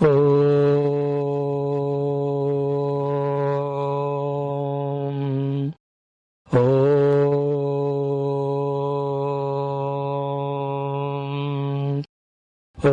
Om. Om. Om.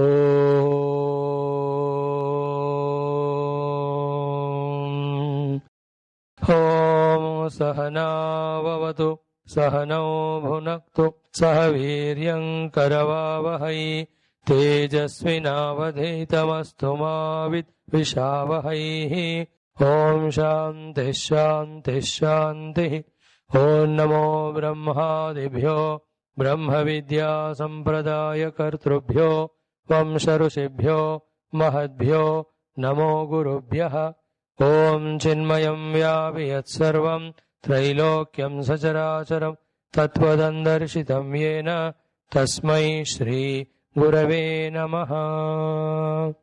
Om Sahana Vavatu Sahano Bhunaktu Sahaviryam Karavavahai Tejasvinavadhitamastu ma Vidvishavahai. Om Shanti Shanti Shanti. Om Namo Brahmadibhyo Brahma Vidya Sampradaya Kartrubhyo Vamsharusibhyo Mahadbhyo Namo Gurubhyaha. Om Chinmayam Vyaviyat Sarvam Trailokyam Sacharacharam Tattvadandarshitam Yena Tasmai Shri Gurave Namaha.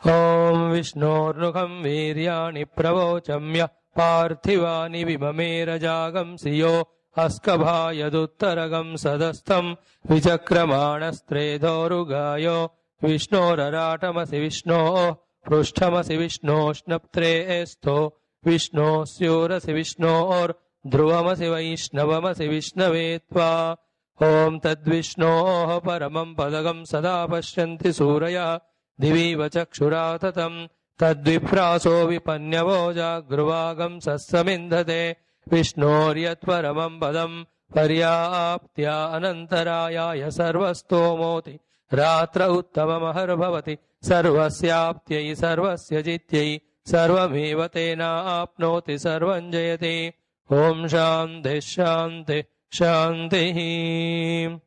Om Vishnurnukham Viryani Pravochamya Parthivani Vimamera Jagam Siyo Askabhayaduttaragam Sadastam Vichakramanastretorugayo Vishnuraratamasi Vishno Prushtamasi Vishno Shnaptre Esto Vishno Syurasi Vishnor Druvamasi Vaishnavamasi Vishnavetva. Om Tadvishno Paramam Padagam Sada Pashyanti Suraya Divi Vachakshuratatam Tadvipraso Vipanyavo Jagruvagam Sassamindhate Vishnoryat Paramam Padam Paryaptya Anantaraya Sarvastomoti Ratra Uttamamahar Bhavati Sarvasyaptyai Sarvasya Jityai Sarvameva Tena Apnoti Sarvanjayati. Om Shanti Shanti Shanti.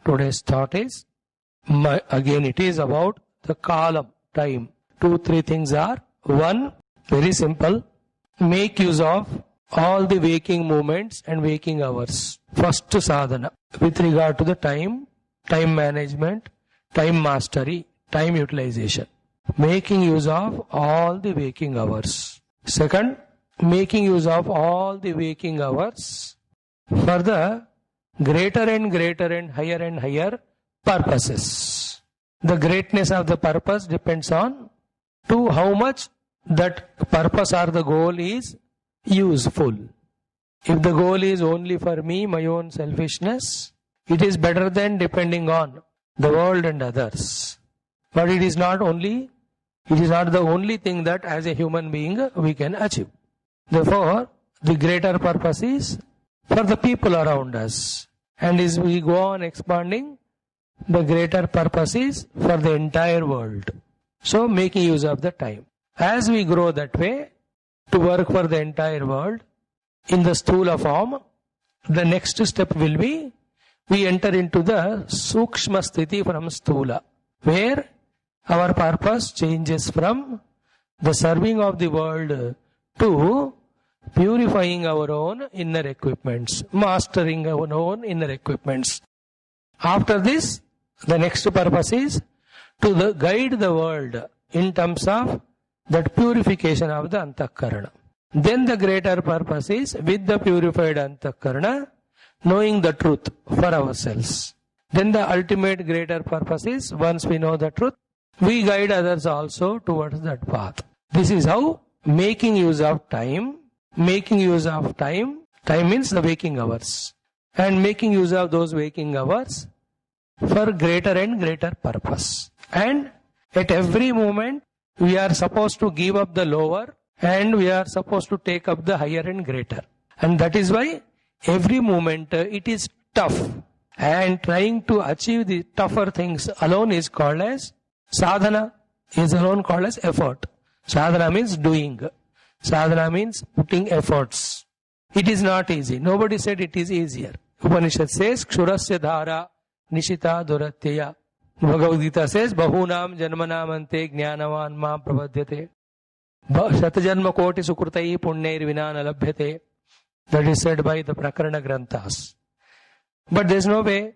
Today's thought is, again it is about the kalam, time. 2-3 things are. One, very simple, make use of all the waking moments and waking hours. First sadhana with regard to the time, time management, time mastery, time utilization. Making use of all the waking hours. Second, making use of all the waking hours for the greater and higher purposes. The greatness of the purpose depends on to how much that purpose or the goal is useful. If the goal is only for me, my own selfishness, it is better than depending on the world and others. But it is not the only thing that as a human being we can achieve. Therefore, the greater purpose is for the people around us. And as we go on expanding, the greater purpose is for the entire world. So, making use of the time. As we grow that way, to work for the entire world, in the sthula form, the next step will be, we enter into the sukshma sthiti from sthula, where our purpose changes from the serving of the world to purifying our own inner equipments, mastering our own inner equipments. After this, the next purpose is to guide the world in terms of that purification of the antakarana. Then the greater purpose is, with the purified antakarana, knowing the truth for ourselves. Then the ultimate greater purpose is, once we know the truth, we guide others also towards that path. This is how making use of time means the waking hours. And making use of those waking hours for greater and greater purpose. And at every moment, we are supposed to give up the lower and we are supposed to take up the higher and greater. And that is why every moment it is tough. And trying to achieve the tougher things alone is called as sadhana, is alone called as effort. Sadhana means doing. Sadhana means putting efforts. It is not easy. Nobody said it is easier. Upanishad says, Kshurasya dhara nishita duratya. Bhagavad Gita says, Bahunam janmanam ante jnanavan ma pravadyate. Shatajanma koti sukrutai punnair vinana labhyate. That is said by the Prakarana Granthas. But there is no way.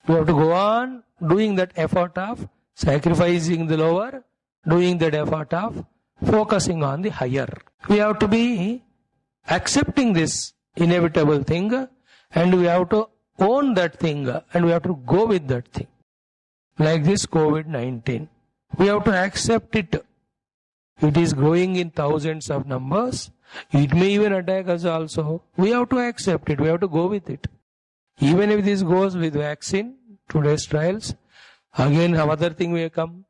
We have to go on doing that effort of sacrificing the lower, doing that effort of focusing on the higher. We have to be accepting this inevitable thing and we have to own that thing and we have to go with that thing. Like this COVID-19. We have to accept it. It is growing in thousands of numbers. It may even attack us also. We have to accept it. We have to go with it. Even if this goes with vaccine, today's trials, again another thing will come.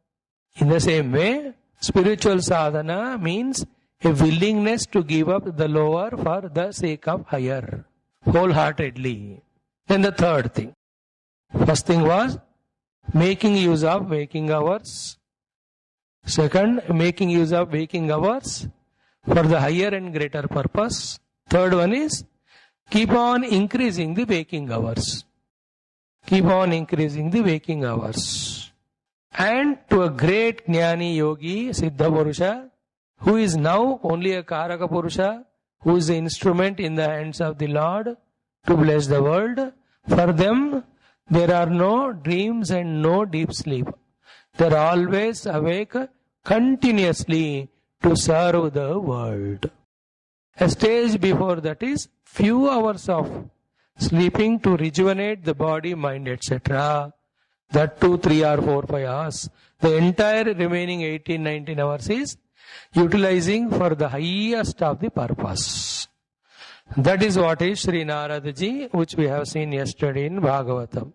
In the same way, spiritual sadhana means a willingness to give up the lower for the sake of higher, wholeheartedly. Then the third thing. First thing was making use of waking hours. Second, making use of waking hours for the higher and greater purpose. Third one is keep on increasing the waking hours. Keep on increasing the waking hours. And to a great Jnani Yogi, Siddha Purusha, who is now only a Karaka Purusha, who is the instrument in the hands of the Lord to bless the world, for them there are no dreams and no deep sleep. They are always awake continuously to serve the world. A stage before that is few hours of sleeping to rejuvenate the body, mind, etc. That 2, 3 or 4, 5 hours. The entire remaining 18, 19 hours is utilizing for the highest of the purpose. That is what is Sri Narada Ji, which we have seen yesterday in Bhagavatam.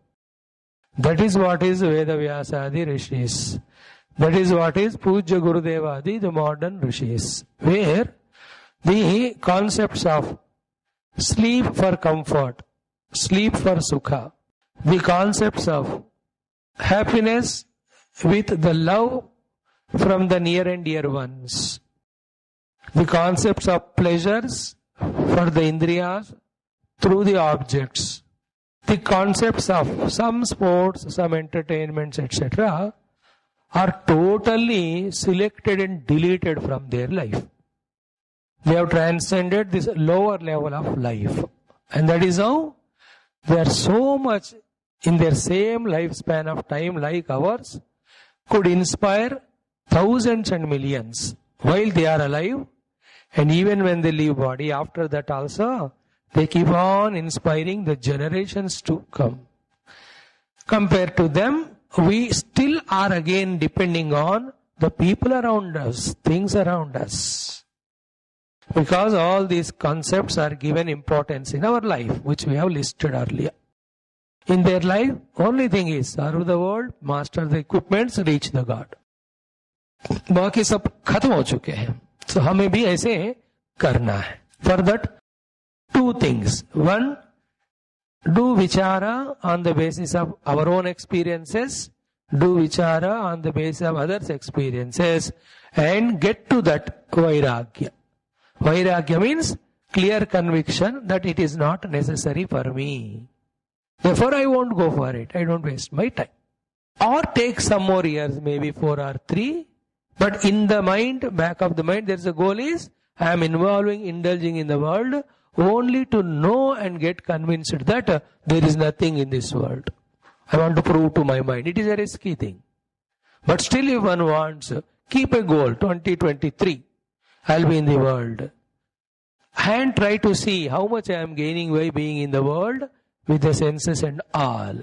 That is what is Veda Vyasadi Rishis. That is what is Pujya Gurudevadi, the modern Rishis. Where the concepts of sleep for comfort, sleep for sukha, the concepts of happiness with the love from the near and dear ones, the concepts of pleasures for the indriyas through the objects, the concepts of some sports, some entertainments, etc. are totally selected and deleted from their life. They have transcended this lower level of life. And that is how they are so much in their same lifespan of time like ours, could inspire thousands and millions while they are alive, and even when they leave body, after that also, they keep on inspiring the generations to come. Compared to them, we still are again depending on the people around us, things around us. Because all these concepts are given importance in our life, which we have listed earlier. In their life, only thing is serve the world, master the equipments, reach the God. बाकी सब खत्म हो चुके हैं. So हमें भी ऐसे करना है. For that, two things. One, do vichara on the basis of our own experiences, do vichara on the basis of others' experiences, and get to that vairagya. Vairagya means clear conviction that it is not necessary for me. Therefore, I won't go for it. I don't waste my time. Or take some more years, maybe 4 or 3. But in the mind, back of the mind, there's a goal is, I am indulging in the world only to know and get convinced that there is nothing in this world. I want to prove to my mind. It is a risky thing. But still if one wants, keep a goal, 2023, I'll be in the world. And try to see how much I am gaining by being in the world with the senses and all.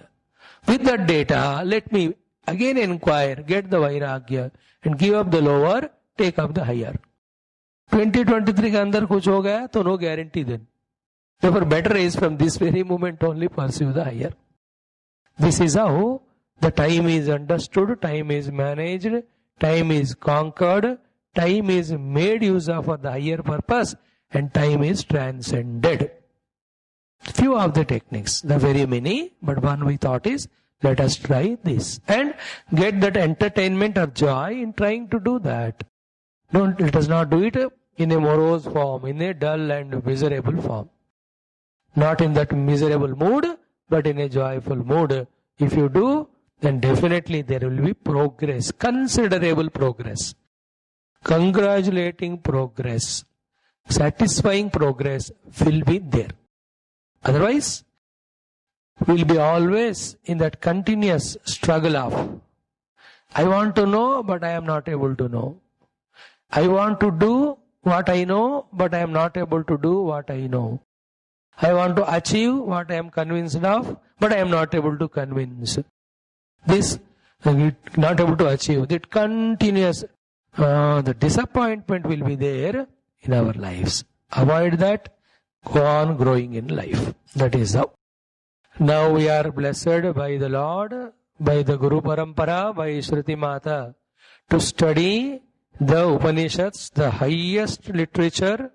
With that data, let me again inquire, get the vairagya, and give up the lower, take up the higher. 2023 के अंदर कुछ हो गया तो no guarantee then. Therefore, better is from this very moment only pursue the higher. This is how the time is understood, time is managed, time is conquered, time is made use of for the higher purpose, and time is transcended. Few of the techniques, the very many, but one we thought is, let us try this and get that entertainment or joy in trying to do that. Let us not do it in a morose form, in a dull and miserable form. Not in that miserable mood, but in a joyful mood. If you do, then definitely there will be progress, considerable progress, congratulating progress, satisfying progress will be there. Otherwise, we'll be always in that continuous struggle of, I want to know, but I am not able to know. I want to do what I know, but I am not able to do what I know. I want to achieve what I am convinced of, but I am not able to convince. This not able to achieve. That continuous, the disappointment will be there in our lives. Avoid that. Go on growing in life. That is how. Now we are blessed by the Lord, by the Guru Parampara, by Shruti Mata, to study the Upanishads, the highest literature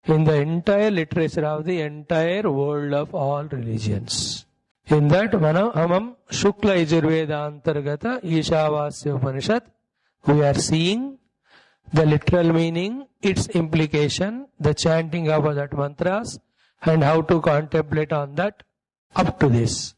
in the entire literature of the entire world of all religions. In that, Hamam Shukla Yajurveda Antargata Ishavasya Upanishad, we are seeing the literal meaning, its implication, the chanting of that mantras, and how to contemplate on that up to this.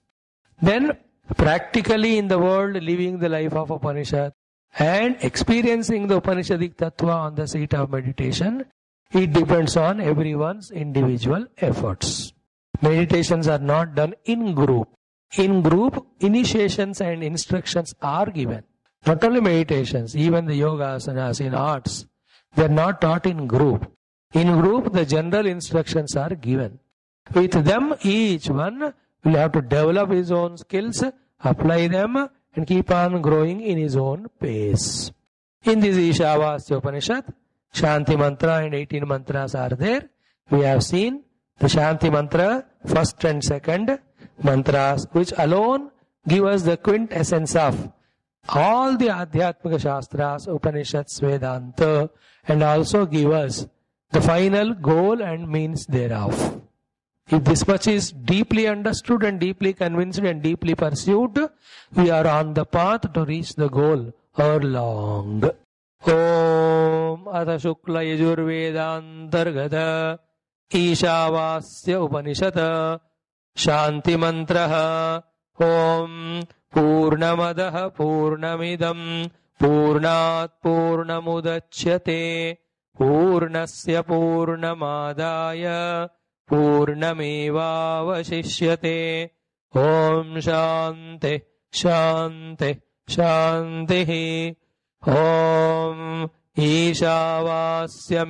Then, practically in the world, living the life of Upanishad and experiencing the Upanishadic Tattva on the seat of meditation, it depends on everyone's individual efforts. Meditations are not done in group. In group, initiations and instructions are given. Not only meditations, even the yoga asanas in arts, they are not taught in group. In group, the general instructions are given. With them, each one will have to develop his own skills, apply them, and keep on growing in his own pace. In this Ishavasya Upanishad, Shanti Mantra and 18 mantras are there. We have seen the Shanti Mantra, first and second mantras, which alone give us the quintessence of all the Adhyatmika Shastras, Upanishads, Vedanta, and also give us the final goal and means thereof. If this much is deeply understood and deeply convinced and deeply pursued, we are on the path to reach the goal ere long. Om Atha Shukla Yajurveda Antargata Ishavasya Upanishad Shanti Mantra Om Purnamadaha Purnamidam Purnat Purnamudachyate Purnasya Purnamadaya Purnamevavashishyate Om Shanti Shanti Shanti Om Ishavasya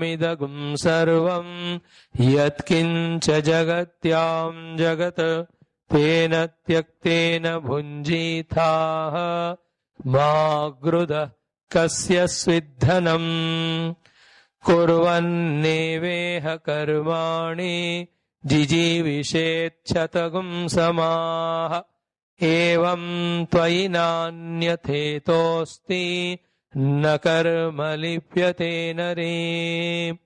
Sarvam Yatkincha Jagatyam Jagat Tena Tyaktena Bhunjitha Magruda Kasya Svidhanam Kurvanneveha Karmani Jijivishetchatagum Samaha Evam Tvainanyatetosti Nakarmalipyate Nare.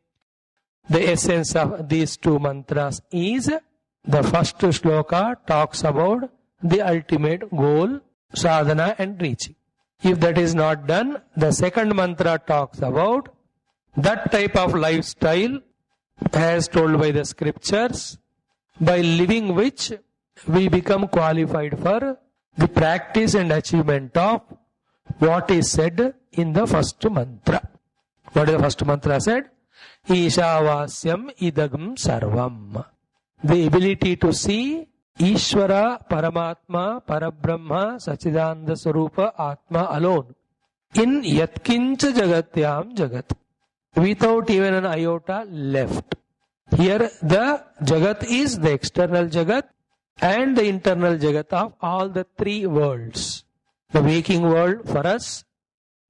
The essence of these two mantras is, the first shloka talks about the ultimate goal, sadhana and reaching. If that is not done, the second mantra talks about that type of lifestyle as told by the scriptures, by living which we become qualified for the practice and achievement of what is said in the first mantra. What is the first mantra said? Ishavasyam idagam sarvam. The ability to see Ishvara, Paramatma, Parabrahma, Sachidananda Sarupa, Atma alone in Yatkincha Jagatyam Jagat, without even an iota left. Here the Jagat is the external Jagat and the internal Jagat of all the three worlds. The waking world for us,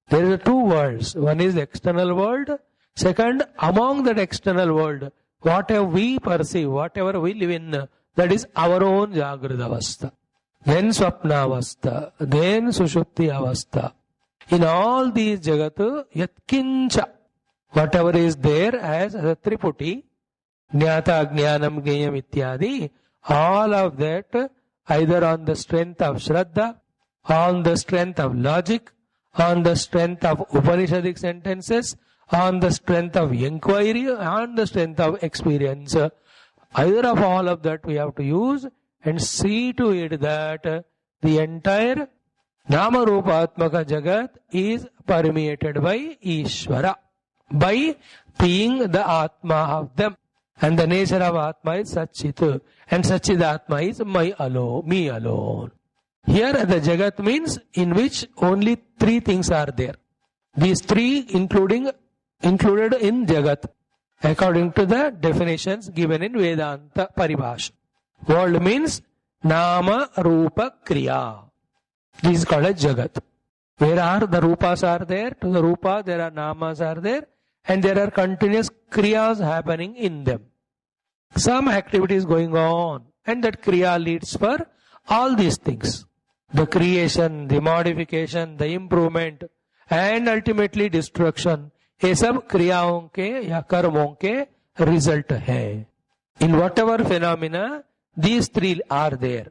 there are two worlds. One is the external world. Second, among that external world, whatever we perceive, whatever we live in, that is our own Jagrata Avastha. Then Swapna Avastha. Then Sushupti Avastha. In all these Jagat, Yatkincha, whatever is there as a Triputi, Jnata, Jnanam, Gneyam, Ityadi, all of that either on the strength of Shraddha, on the strength of logic, on the strength of Upanishadic sentences, on the strength of inquiry, on the strength of experience. Either of all of that we have to use and see to it that the entire Nama Rupa Atmaka Jagat is permeated by Ishvara, by being the Atma of them. And the nature of Atma is Satchit, and Satchid Atma is me alone. Here the Jagat means in which only three things are there. These three included in Jagat, according to the definitions given in Vedanta Paribhasha. World means Nama Rupa Kriya. This is called as Jagat. Where are the rupas are there? To the rupa there are namas are there, and there are continuous kriyas happening in them. Some activity is going on, and that kriya leads for all these things. The creation, the modification, the improvement, and ultimately destruction. ये सब क्रियाओं के या कर्मों के result है. In whatever phenomena, these three are there.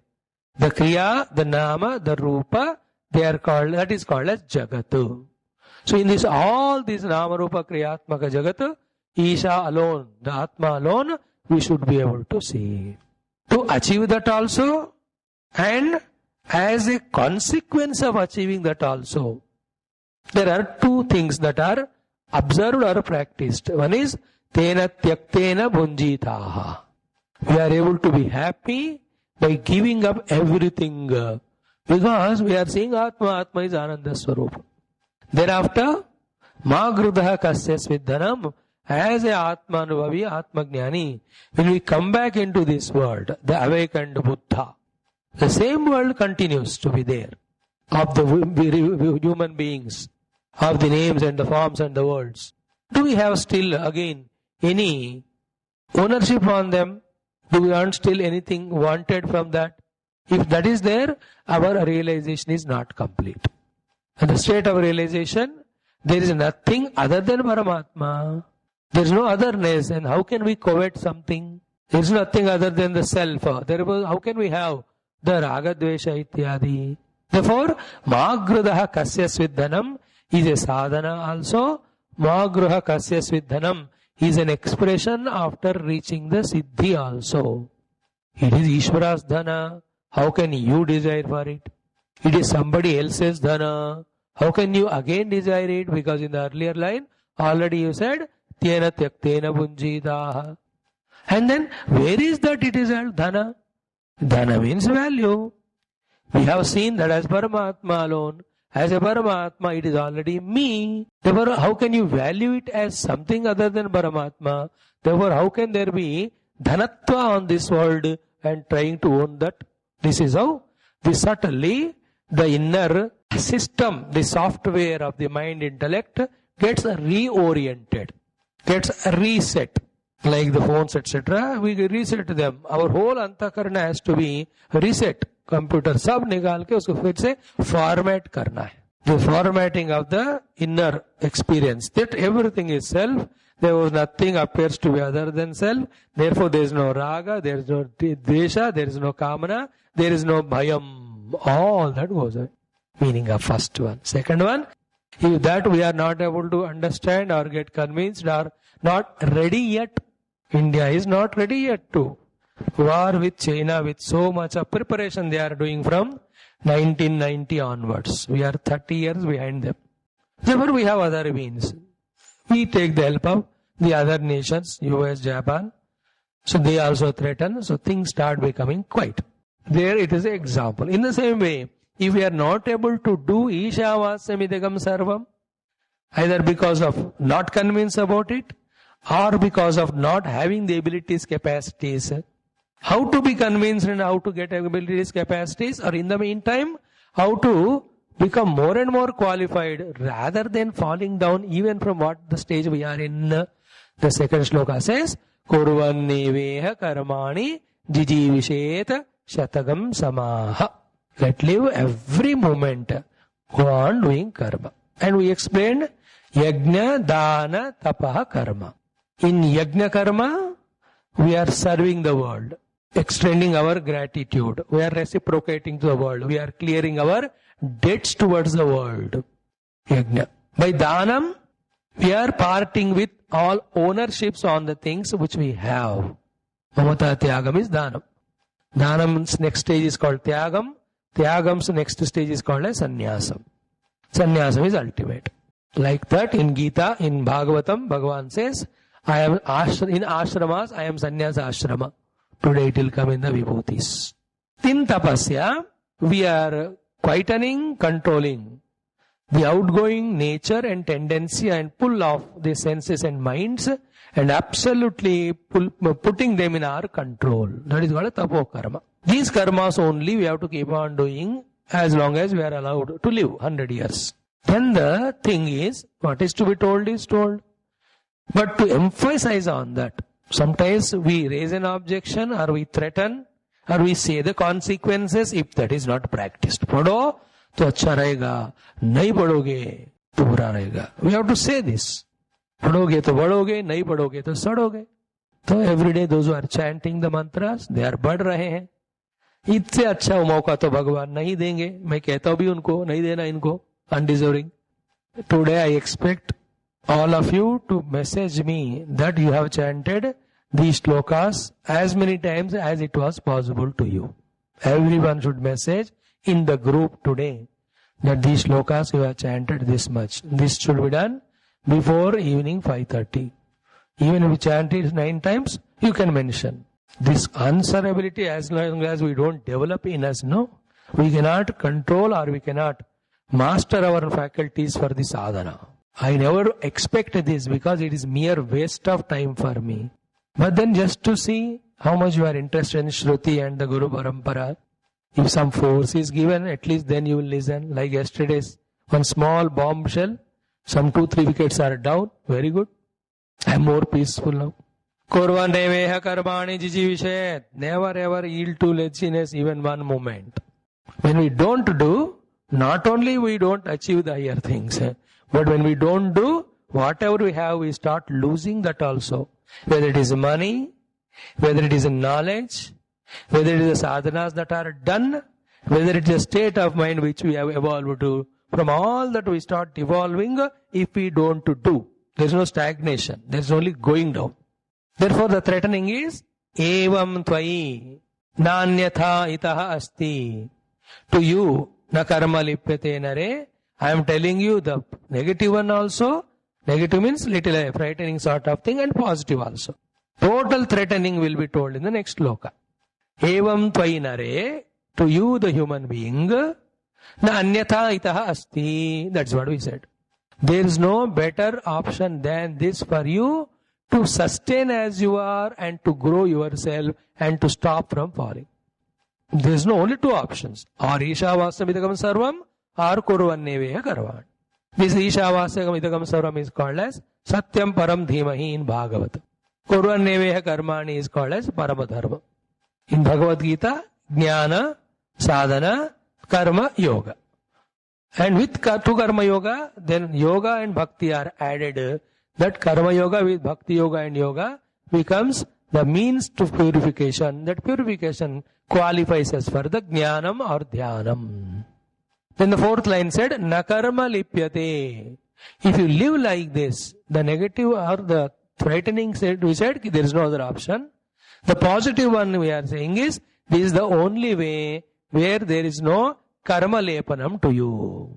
The kriya, the nama, the rupa, they are called, that is called as jagatu. So in this, all these nama, rupa, kriyatmaka jagatu, Isha alone, the Atma alone, we should be able to see. To achieve that also, and as a consequence of achieving that also, there are two things that are observed or practiced. One is, tena tyaktena bhunjitaha. We are able to be happy by giving up everything because we are seeing Atma. Atma is Ananda Swarupa. Thereafter, ma grudaha kasya sviddhanam. As a Atma Anubhavi, Atma Jnani, when we come back into this world, the awakened Buddha, the same world continues to be there of the human beings, of the names and the forms and the worlds. Do we have still again any ownership on them? Do we want still anything wanted from that? If that is there, our realization is not complete. In the state of realization, there is nothing other than Paramatma. There is no otherness, and how can we covet something? There is nothing other than the self. Therefore, how can we have the raga, dvesha, ityadi? Therefore, magrudaha kasya sviddhanam is a sadhana also. Magruha kasya sviddhanam is an expression after reaching the siddhi also. It is Ishvara's dhana. How can you desire for it? It is somebody else's dhana. How can you again desire it? Because in the earlier line, already you said, Tena tyaktena bhunjitaha. And then, where is that it is called dhana? Dhana means value. We have seen that as Paramatma alone. As a Paramatma, it is already me. Therefore, how can you value it as something other than Paramatma? Therefore, how can there be dhanatva on this world and trying to own that? This is how, this subtly, the inner system, the software of the mind intellect gets reoriented, gets reset. Like the phones, etc., we reset them. Our whole antakarna has to be reset. Computer सब निकाल के उसको फिर से format करना है. The formatting of the inner experience. That everything is self. There was nothing appears to be other than self. Therefore, there is no raga, there is no dvesha, there is no kamana, there is no bhayam. All that goes away. Meaning of first one. Second one, if that we are not able to understand or get convinced or not ready yet, India is not ready yet to war with China with so much of preparation they are doing from 1990 onwards. We are 30 years behind them. Therefore, we have other means. We take the help of the other nations, US, Japan. So they also threaten. So things start becoming quiet. There it is an example. In the same way, if we are not able to do Ishavasya Sarvam, either because of not convinced about it, or because of not having the abilities, capacities, how to be convinced and how to get abilities, capacities, or in the meantime, how to become more and more qualified rather than falling down even from what the stage we are in. The second shloka says, Kurvanneveha karmani jijivishet shatagam samaha. Let live every moment. Go on doing karma. And we explained yajna, dana, tapaha, karma. In yajna karma, we are serving the world, extending our gratitude. We are reciprocating to the world. We are clearing our debts towards the world. Yajna. By dhanam, we are parting with all ownerships on the things which we have. Mamata tyagam is dhanam. Dhanam's next stage is called tyagam. Tyagam's next stage is called as sannyasam. Sannyasam is ultimate. Like that in Gita, in Bhagavatam, Bhagavan says, I am in ashramas, I am sannyasa ashrama. Today it will come in the vibhutis. In tapasya, we are quietening, controlling the outgoing nature and tendency and pull of the senses and minds and absolutely putting them in our control. That is called a tapo karma. These karmas only we have to keep on doing as long as we are allowed to live 100 years. Then the thing is, what is to be told is told. But to emphasize on that, sometimes we raise an objection or we threaten or we say the consequences if that is not practiced. पढ़ो तो अच्छा रहेगा, नहीं पढ़ोगे तो बुरा रहेगा. We have to say this. पढ़ोगे तो बढ़ोगे, नहीं पढ़ोगे तो सड़ोगे. तो everyday those who are chanting the mantras, they are बढ़ रहे हैं. इससे अच्छा मौका तो भगवान नहीं देंगे. मैं कहता हूं भी उनको, नहीं देना इनको, undeserving. Today I expect all of you to message me that you have chanted these shlokas as many times as it was possible to you. Everyone should message in the group today that these shlokas you have chanted this much. This should be done before evening 5:30. Even if you chant it 9 times, you can mention. This answerability, as long as we don't develop in us, no, we cannot control or we cannot master our faculties for the sadhana. I never expect this because it is mere waste of time for me. But then just to see how much you are interested in Shruti and the Guru Parampara, if some force is given, at least then you will listen. Like yesterday's one small bombshell, some 2-3 wickets are down, very good. I am more peaceful now. Kurvaneveha karmani jijivishet. Never ever yield to laziness even one moment. When we don't do, not only we don't achieve the higher things, but when we don't do, whatever we have, we start losing that also. Whether it is money, whether it is knowledge, whether it is the sadhanas that are done, whether it is a state of mind which we have evolved to, from all that we start evolving if we don't do. There is no stagnation. There is only going down. Therefore the threatening is, evam tvai nanyatha itaha asti. To you, na karma lipyate nare. I am telling you the negative one also. Negative means little frightening sort of thing, and positive also. Total threatening will be told in the next sloka. Evam tvai nare. To you, the human being, na anyatha itaha asti. That's what we said. There is no better option than this for you to sustain as you are and to grow yourself and to stop from falling. There is no only 2 options. Or Ishavasya Vidagam Sarvam or Kurvanneveha Karvan. This Ishavasya Vidagam Sarvam is called as Satyam Param Dhimahi in Bhagavata. Kurvanneveha Karmani is called as Paramadharma. In Bhagavad Gita, Jnana, Sadhana, Karma, Yoga. And with to Karma Yoga, then Yoga and Bhakti are added. That Karma Yoga with Bhakti Yoga and Yoga becomes the means to purification. That purification qualifies us for the Jnanam or Dhyanam. Then the 4th line said, Nakarma lipyate. If you live like this, the negative or the threatening said, we said there is no other option. The positive one we are saying is, this is the only way where there is no karma lepanam to you.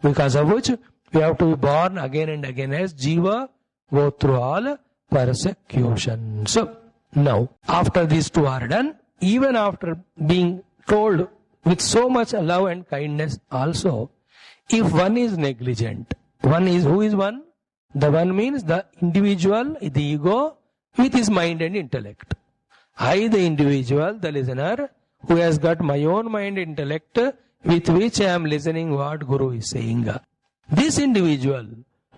Because of which, we have to be born again and again as Jiva, go through all persecution. So, now, after these 2 are done, even after being told with so much love and kindness also, if one is negligent, who is one? The one means the individual, the ego, with his mind and intellect. I, the individual, the listener, who has got my own mind and intellect, with which I am listening what Guru is saying. This individual,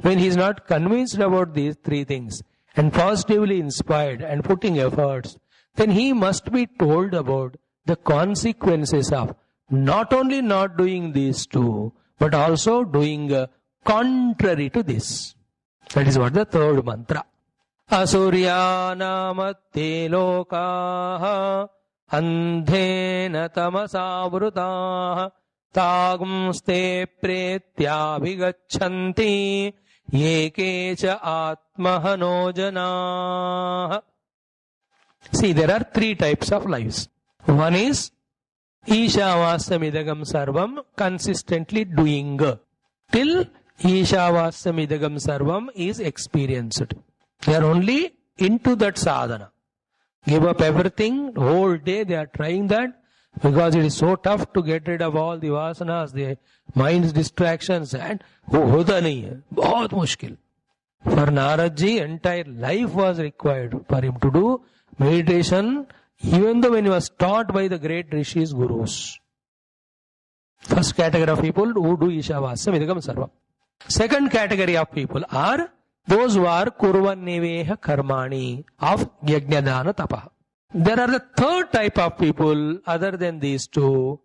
when he is not convinced about these 3 things and positively inspired and putting efforts, then he must be told about the consequences of not only not doing these 2, but also doing contrary to this. That is what the 3rd mantra. Asuryanamatte lokaha andhena tamasavruta tagumste pretyabhigachanti yekecha atmahanojana. See, there are 3 types of lives. One is Ishavasya Sarvam, consistently doing till Ishavasya Sarvam is experienced. They are only into that sadhana. Give up everything, whole day they are trying that, because it is so tough to get rid of all the vasanas, the mind's distractions, and hota nahi hai, bahut mushkil. For Narad ji, entire life was required for him to do meditation, even though when he was taught by the great rishis, gurus. First category of people who do Ishavasya Idagam Sarvam. Second category of people are those who are Kurvanneveha Karmani of Yajnadana Tapaha. There are the third type of people other than these two.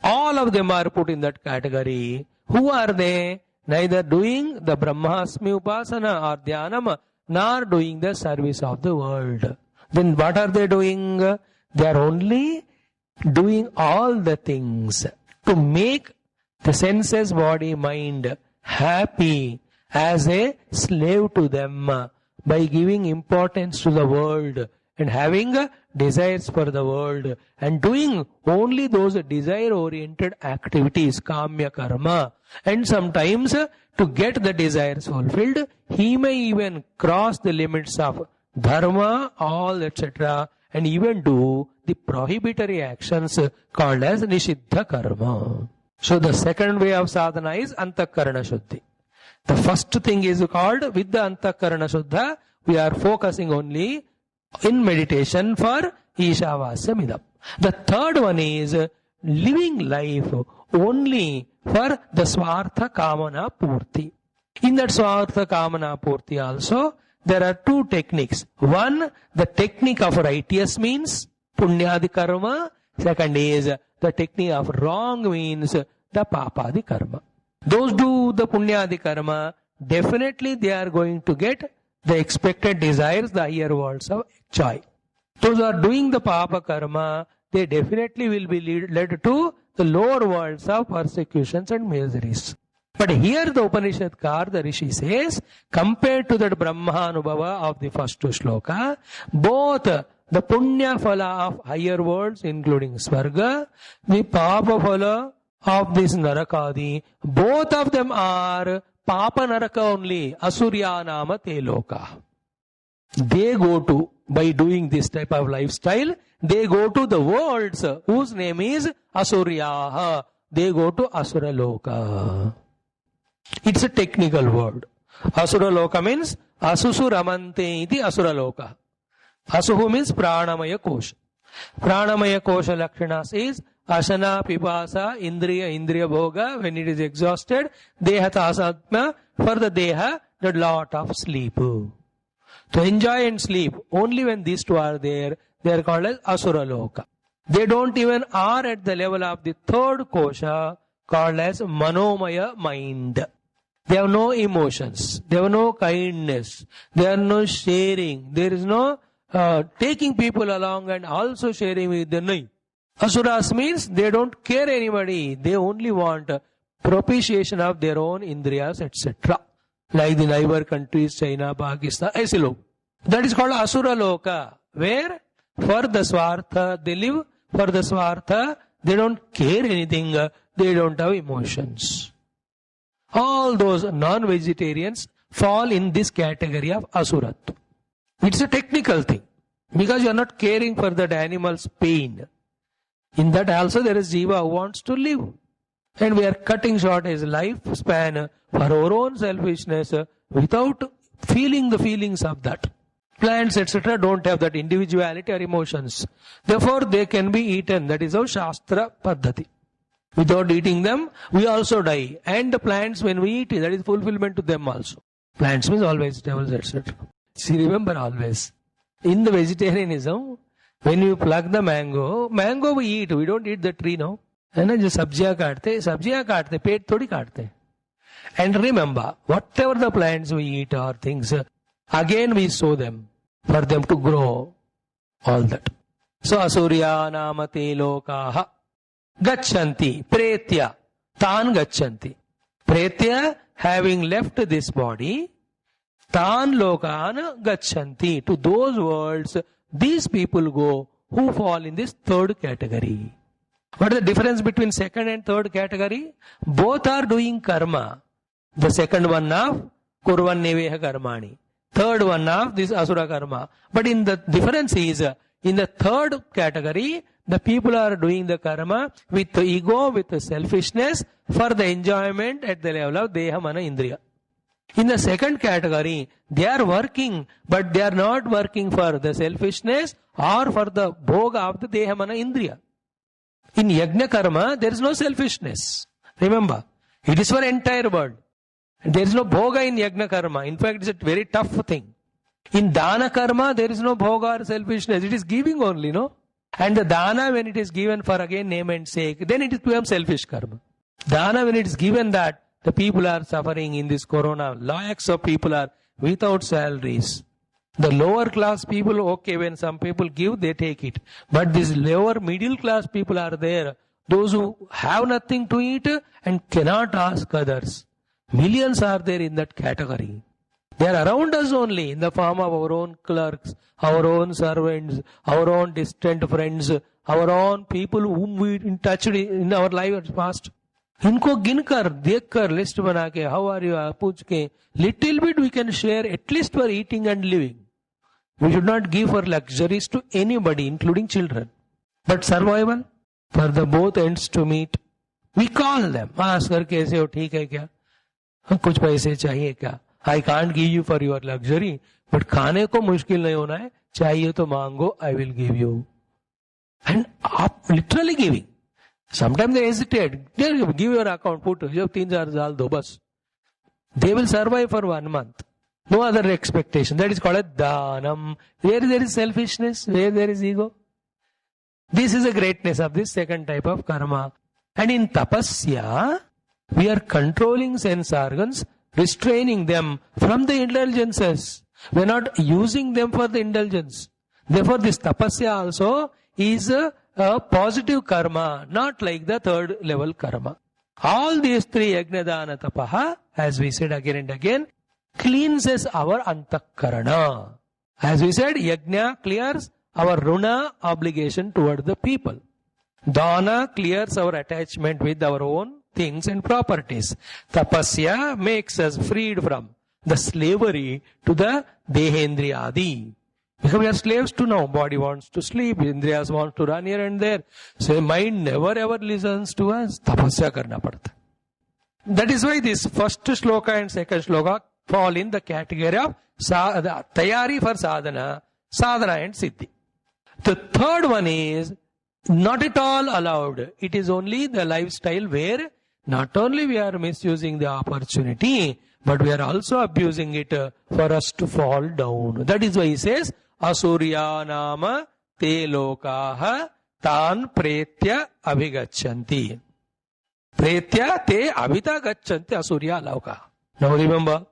All of them are put in that category. Who are they? Neither doing the Brahmasmi Upasana or Dhyanam, nor doing the service of the world. Then what are they doing? They are only doing all the things to make the senses, body, mind happy as a slave to them by giving importance to the world and having desires for the world and doing only those desire-oriented activities, kamya karma. And sometimes to get the desires fulfilled, he may even cross the limits of dharma, all etc. and even do the prohibitory actions called as nishiddha karma. So the second way of sadhana is antakarana shuddhi. The first thing is called with the antakarana shuddha, we are focusing only in meditation for Ishavasya Midam. The third one is living life only for the Swartha Kamana Purti. In that Swartha Kamana Purti also, there are two techniques. One, the technique of righteous means, Punyadi Karma. Second is the technique of wrong means, the Papadi Karma. Those do the Punyadi Karma, definitely they are going to get the expected desires, the higher worlds of joy. Those who are doing the Papa Karma, they definitely will be led to the lower worlds of persecutions and miseries. But here the Upanishadkar, the Rishi says, compared to that Brahmanubhava of the first shloka, both the Punya Phala of higher worlds, including Svarga, the Papa Phala of this Narakadi, both of them are Papa Naraka only, Asurya Nama Te Loka. They go to, by doing this type of lifestyle, they go to the worlds whose name is Asuryaha. They go to Asura Loka. It's a technical word. Asura Loka means Asusu Ramante iti Asura Loka. Asuhu means Pranamaya Kosha. Pranamaya Kosha Lakshanas is Asana, Pipasa, Indriya Bhoga. When it is exhausted, Deha Tasatma, for the Deha, the lot of sleep. To enjoy and sleep, only when these two are there, they are called as Asura Loka. They don't even are at the level of the third Kosha, called as Manomaya mind. They have no emotions. They have no kindness. There are no sharing. There is no taking people along and also sharing with them. Asuras means they don't care anybody. They only want propitiation of their own indriyas, etc. Like the neighbor countries, China, Pakistan, Asilo. That is called Asura Loka, where for the Swartha, they live for the Swartha, they don't care anything, they don't have emotions. All those non-vegetarians fall in this category of Asuratva. It's a technical thing, because you are not caring for that animal's pain. In that also there is Jiva who wants to live. And we are cutting short his lifespan for our own selfishness without feeling the feelings of that. Plants, etc. don't have that individuality or emotions. Therefore, they can be eaten. That is how Shastra Paddhati. Without eating them, we also die. And the plants, when we eat, that is fulfillment to them also. Plants means all vegetables, etc. See, remember always, in the vegetarianism, when you pluck the mango we eat. We don't eat the tree now. है ना, जो सब्जियां काटते पेट थोड़ी काटते. And remember, whatever the plants we eat or things, again we sow them for them to grow. All that. So Asurya Namate Lokaha Gachanti Pretya Tan Gachanti. Pretya, having left this body, Tan Lokan Gachanti. To those worlds, these people go who fall in this third category. What is the difference between second and third category? Both are doing karma. The second one of Kurvanneveha Karmani. Third one of this Asura Karma. But in the difference is, in the third category, the people are doing the karma with the ego, with the selfishness, for the enjoyment at the level of Deha, Mana, Indriya. In the second category, they are working, but they are not working for the selfishness or for the bhoga of the Deha, Mana, Indriya. In yajna karma, there is no selfishness. Remember, it is for entire world. There is no bhoga in yajna karma. In fact, it's a very tough thing. In dana karma, there is no bhoga or selfishness. It is giving only, no? And the dana, when it is given for again name and sake, then it becomes selfish karma. Dana, when it is given that the people are suffering in this corona, lakhs of people are without salaries. The lower class people, okay, when some people give, they take it. But these lower middle class people are there. Those who have nothing to eat and cannot ask others. Millions are there in that category. They are around us only in the form of our own clerks, our own servants, our own distant friends, our own people whom we in touch in our life past. इनको गिनकर देखकर list बना के how are you पूछ के little bit we can share at least for eating and living. We should not give for luxuries to anybody including children, but survival for the both ends to meet. We call them, ask कर कैसे हो, ठीक है क्या, कुछ पैसे चाहिए क्या. I can't give you for your luxury, but खाने को मुश्किल नहीं होना है, चाहिए तो मांगो, I will give you. And आप literally giving. Sometimes they hesitate. Give your account, put 3,000 डाल दो बस. They will survive for 1 month. No other expectation. That is called a dhanam. Where there is selfishness, where there is ego. This is the greatness of this second type of karma. And in tapasya, we are controlling sense organs, restraining them from the indulgences. We are not using them for the indulgence. Therefore, this tapasya also is a positive karma, not like the third level karma. All these three, yajna, dana, tapaha, as we said again and again, cleanses our antakarana. As we said, yajna clears our runa obligation toward the people. Dana clears our attachment with our own things and properties. Tapasya makes us freed from the slavery to the dehendriyadi. Because we are slaves to now. Body wants to sleep, Indriyas want to run here and there. So mind never ever listens to us. Tapasya karna padta. That is why this first shloka and second shloka fall in the category of tayari for sadhana and siddhi. The third one is not at all allowed. It is only the lifestyle where not only we are misusing the opportunity, but we are also abusing it for us to fall down. That is why he says, Asurya nama te lokaha tan pretya abhigachanti. Pretya te abhita gachanti asurya loka. Now remember,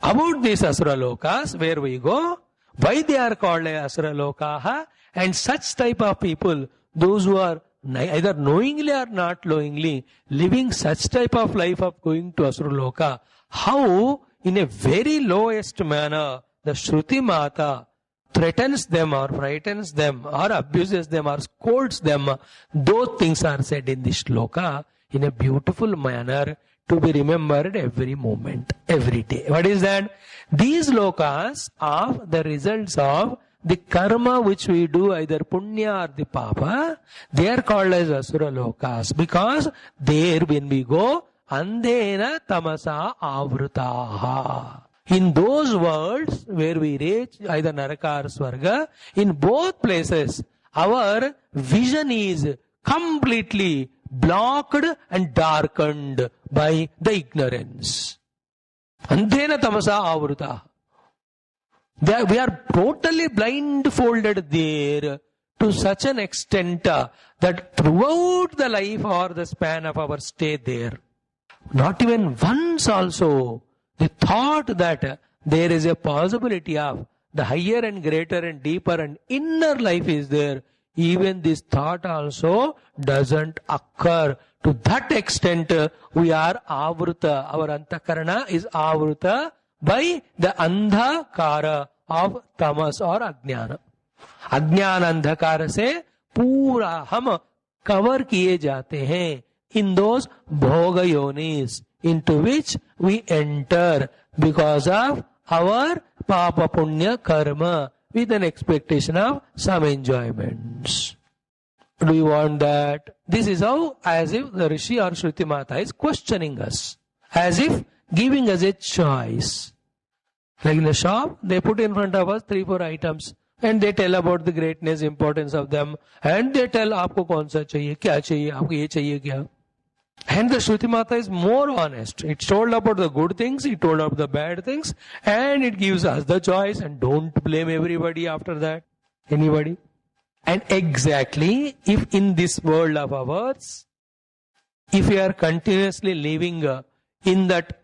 about these asura lokas, where we go, why they are called asura lokaha, and such type of people, those who are either knowingly or not knowingly living such type of life of going to asura loka, how in a very lowest manner the Shruti Mata threatens them or frightens them or abuses them or scolds them. Those things are said in this shloka in a beautiful manner to be remembered every moment, every day. What is that? These lokas are the results of the karma which we do, either punya or the papa. They are called as asura lokas because there when we go, andhena tamasa avrutaha. In those worlds where we reach either Naraka or Swarga, in both places, our vision is completely blocked and darkened by the ignorance. Andhena tamasa avruta. We are totally blindfolded there to such an extent that throughout the life or the span of our stay there, not even once also, the thought that there is a possibility of the higher and greater and deeper and inner life is there, even this thought also doesn't occur. To that extent, we are avruta. Our antakarana is avruta by the andhakara of tamas or ajnana. Ajnana andhakara se pura hum cover kiye jate hain in those bhoga yonis into which we enter because of our papa punya karma with an expectation of some enjoyments. Do we want that? This is how, as if the Rishi or Shruti Mata is questioning us, as if giving us a choice. Like in the shop, they put in front of us 3-4 items. and they tell about the greatness, importance of them, and they tell आपको कौन सा चाहिए, क्या चाहिए, आपको ये चाहिए क्या. And the Shruti Mata is more honest. It told about the good things, it told about the bad things, and it gives us the choice, and don't blame everybody after that. Anybody. And exactly, if in this world of ours, if we are continuously living in that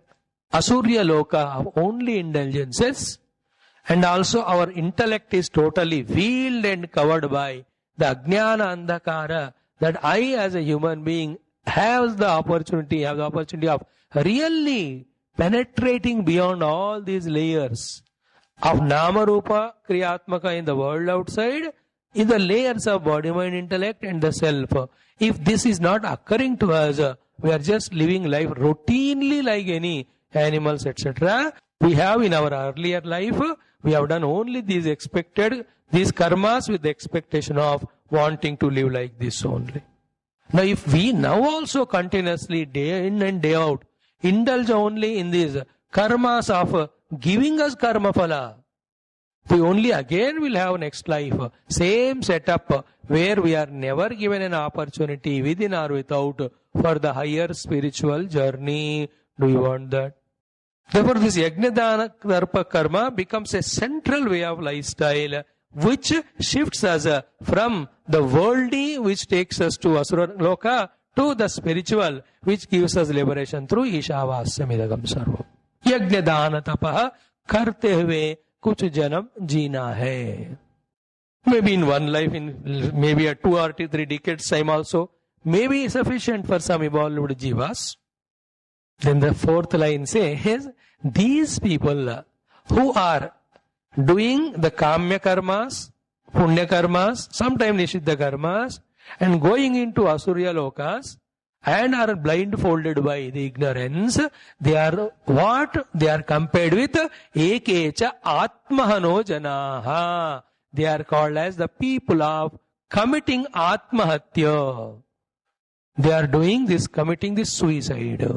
Asurya Loka of only indulgences, and also our intellect is totally veiled and covered by the Ajnana Andhakara, that I as a human being have the opportunity of really penetrating beyond all these layers of Nama Rupa Kriyatmaka in the world outside, in the layers of body, mind, intellect and the self. If this is not occurring to us, we are just living life routinely like any animals, etc. We have in our earlier life, we have done only these karmas with the expectation of wanting to live like this only. Now if we now also continuously day in and day out indulge only in these karmas of giving us karma phala, we only again will have next life, same setup where we are never given an opportunity within or without for the higher spiritual journey. Do you want that? Therefore this Yajnadana Darpa Karma becomes a central way of lifestyle which shifts us from the worldly, which takes us to Asura Loka, to the spiritual, which gives us liberation through Ishavasya Sarvam. Yajnadana Tapaha Karte Hue Kuch Janam Jeena Hai. Maybe in one life, in maybe a 2 or 3 decades time also, maybe sufficient for some evolved jivas. Then the fourth line says, these people who are doing the Kamya Karmas, Punya Karmas, sometimes Nishiddha Karmas, and going into Asurya Lokas, and are blindfolded by the ignorance, they are what? They are compared with Ekecha Atmahano Janaha. They are called as the people of committing Atmahatya. They are doing this, committing this suicide.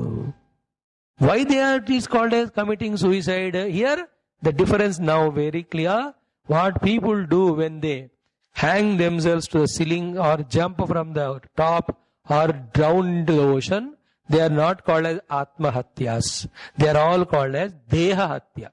Why they are it is called as committing suicide? Here, the difference now very clear. What people do when they hang themselves to the ceiling or jump from the top or drown into the ocean, they are not called as Atmahatyas. They are all called as Dehahatya.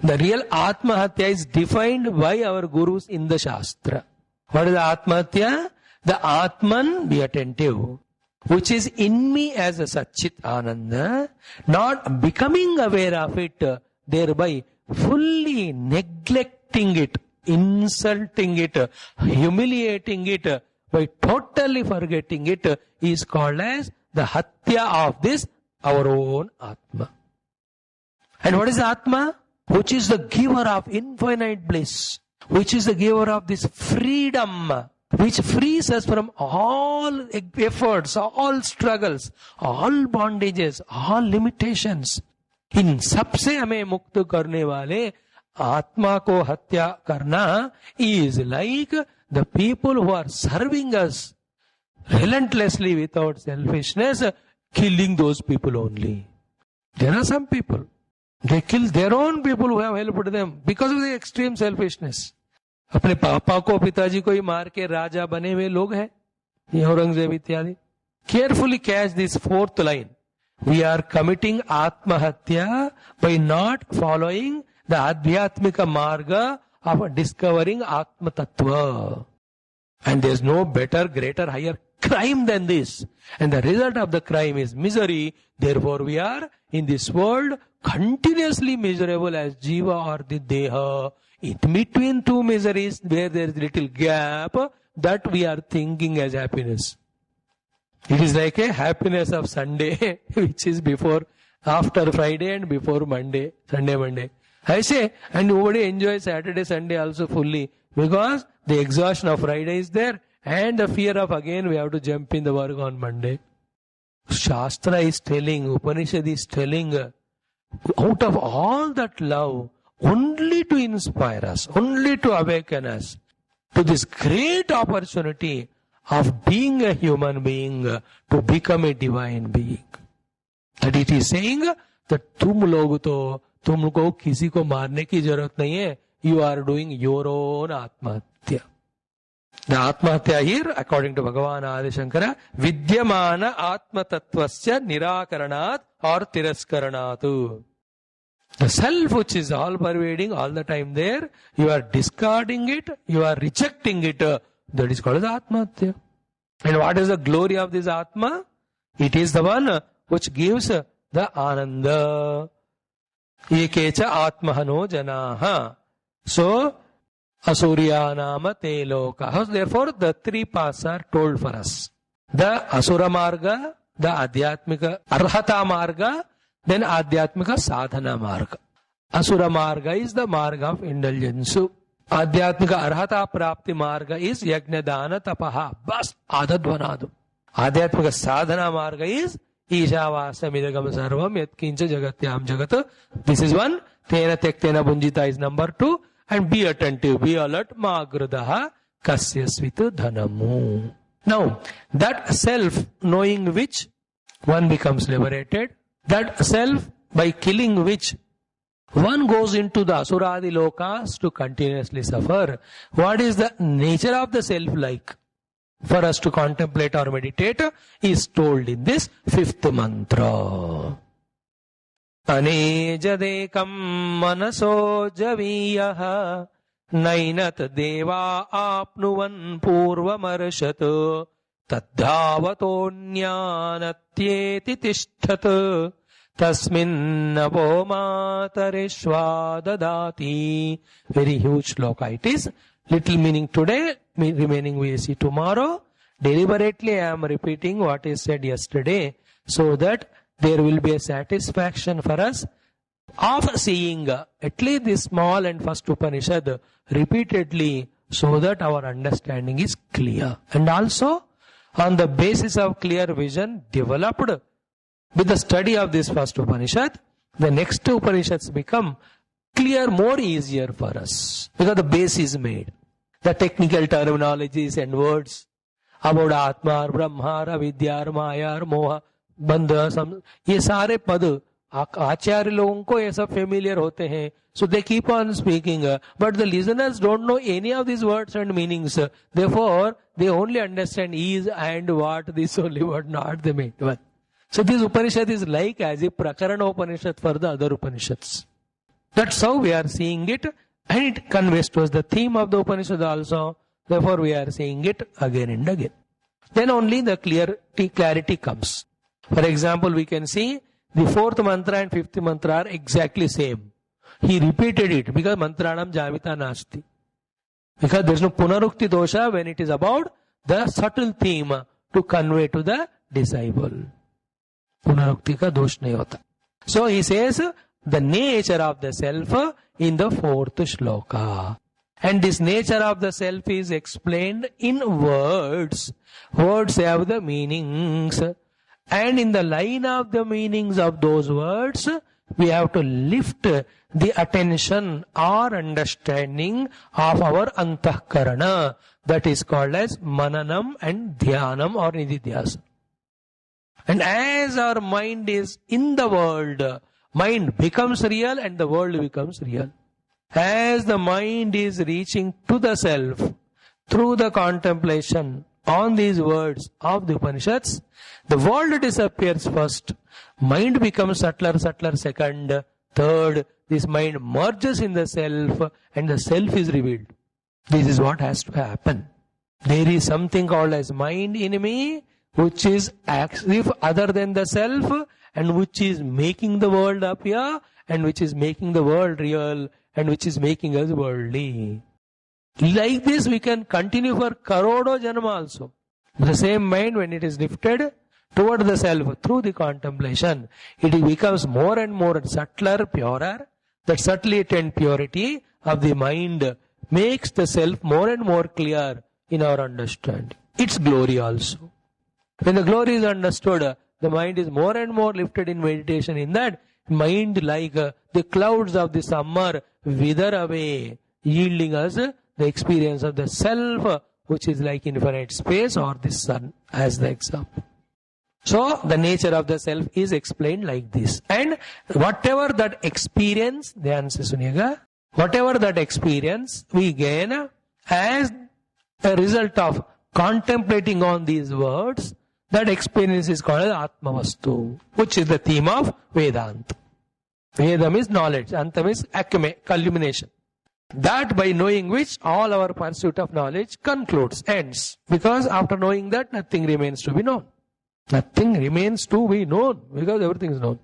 The real Atmahatya is defined by our gurus in the Shastra. What is Atmahatya? The Atman, be attentive, which is in me as a Satchit Ananda, not becoming aware of it, thereby fully neglecting it, insulting it, humiliating it, by totally forgetting it, is called as the Hatya of this, our own Atma. And what is Atma? Which is the giver of infinite bliss, which is the giver of this freedom, which frees us from all efforts, all struggles, all bondages, all limitations. इन सबसे हमें मुक्त करने वाले आत्मा को हत्या करना is like the people who are serving us relentlessly without selfishness, killing those people only. There are some people, they kill their own people who have helped them because of the extreme selfishness. अपने पापा को पिताजी को ही मार के राजा बने हुए लोग हैं, ये औरंगजेब इत्यादि. Carefully catch this fourth line. We are committing Atmahatya by not following the Adhyatmika Marga of discovering Atma Tattva. And there is no better, greater, higher crime than this. And the result of the crime is misery. Therefore we are in this world continuously miserable as Jiva or the Deha. In between two miseries where there is little gap, that we are thinking as happiness. It is like a happiness of Sunday, which is before, after Friday and before Monday, Sunday, Monday. I say, and nobody enjoys Saturday, Sunday also fully, because the exhaustion of Friday is there and the fear of again we have to jump in the work on Monday. Shastra is telling, Upanishad is telling, out of all that love, only to inspire us, only to awaken us to this great opportunity of being a human being, to become a divine being. That it is saying that तुम लोग तो तुमको किसी को मारने की जरूरत नहीं है, you are doing your own Atmahatya. The Atmahatya here, according to Bhagavan Adi Shankara, Vidyamana Atma Tattvasya Nirakaranat or Tirascaranatu. The self which is all pervading all the time there, you are discarding it, you are rejecting it. That is called as Atmahatya. And what is the glory of this Atma? It is the one which gives the Ananda. Ekecha Atmahano Janaha. So, Asurya Nama Te Loka. Therefore, the three paths are told for us. The Asura Marga, the Adhyatmika Arhata Marga, then Adhyatmika Sadhana Marga. Asura Marga is the Marga of indulgence. Adhyatmika Arhata Prapti Marga is Yagnadana Tapaha. Bas Adadvanadu. Adhyatmika Sadhana Marga is Ishavasa Midagam Sarvam Yatkincha Jagatyam Jagat. This is one. Tena Tektena Bunjita is number 2. And be attentive, be alert. Magradaha Kasyasvitu Dhanamu. Now, that self knowing which one becomes liberated, that self by killing which one goes into the Asuradi Lokas to continuously suffer. What is the nature of the self like? For us to contemplate or meditate is told in this 5th mantra. Anejadekam manaso javiyaha nainat deva apnuvan purvamarshat taddhavato jnanatyeti tishthat tasmin navo matarishva dadati. Very huge shloka it is. Little meaning today, remaining we see tomorrow. Deliberately I am repeating what is said yesterday so that there will be a satisfaction for us of seeing at least this small and first Upanishad repeatedly so that our understanding is clear. And also on the basis of clear vision developed with the study of this first Upanishad, the next Upanishads become clear, more easier for us because the base is made. The technical terminologies and words about Atma, Brahma, Avidya, Maya, Moha, Bandha, ये सारे पद आचार्य लोगों को ये सब familiar होते हैं. So they keep on speaking, but the listeners don't know any of these words and meanings. Therefore, they only understand is and what, this only word, not the main one. So this Upanishad is like as a Prakarana Upanishad for the other Upanishads. That's how we are seeing it, and it conveys to us the theme of the Upanishad also. Therefore, we are seeing it again and again. Then only the clarity comes. For example, we can see the 4th mantra and 5th mantra are exactly same. He repeated it because mantranam jamita nasti. Because there is no punarukti dosha when it is about the subtle theme to convey to the disciple. Punarukti ka dosh nahi hota. So he says the nature of the self in the 4th shloka. And this nature of the self is explained in words. Words have the meanings. And in the line of the meanings of those words, we have to lift the attention or understanding of our antahkarana. That is called as mananam and dhyanam or nididhyasa. And as our mind is in the world, mind becomes real and the world becomes real. As the mind is reaching to the self through the contemplation on these words of the Upanishads, the world disappears first, mind becomes subtler second, third, this mind merges in the self and the self is revealed. This is what has to happen. There is something called as mind in me, which is as if other than the self and which is making the world appear and which is making the world real and which is making us worldly. Like this we can continue for karodo janma also. The same mind, when it is lifted toward the self through the contemplation, it becomes more and more subtler, purer. That subtlety and purity of the mind makes the self more and more clear in our understanding. Its glory also. When the glory is understood, the mind is more and more lifted in meditation. In that mind, like the clouds of the summer, wither away, yielding us the experience of the self, which is like infinite space or the sun as the example. So the nature of the self is explained like this. And whatever that experience, ध्यान से सुनिएगा, Whatever that experience we gain as a result of contemplating on these words, that experience is called as Atmavastu, which is the theme of Vedanta. Vedam is knowledge, Antam is culmination. That by knowing which all our pursuit of knowledge concludes, ends. Because after knowing that, nothing remains to be known. Nothing remains to be known because everything is known.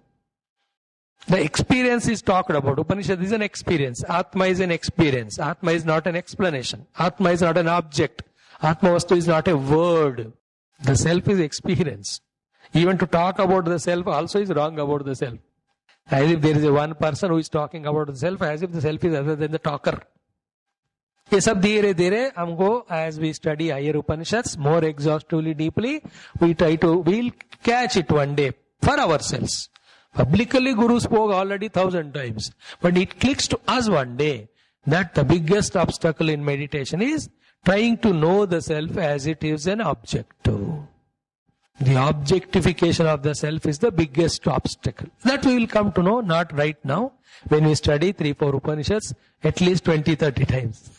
The experience is talked about. Upanishad is an experience. Atma is an experience. Atma is not an explanation. Atma is not an object. Atmavastu is not a word. The self is experience. Even to talk about the self also is wrong about the self. As if there is a one person who is talking about the self, as if the self is other than the talker. ये सब धीरे धीरे हमको as we study higher Upanishads more exhaustively, deeply, we'll catch it one day for ourselves. Publicly Guru spoke already 1,000 times. But it clicks to us one day that the biggest obstacle in meditation is trying to know the self as it is an object. The objectification of the self is the biggest obstacle. That we will come to know, not right now. When we study 3-4 Upanishads, at least 20-30 times.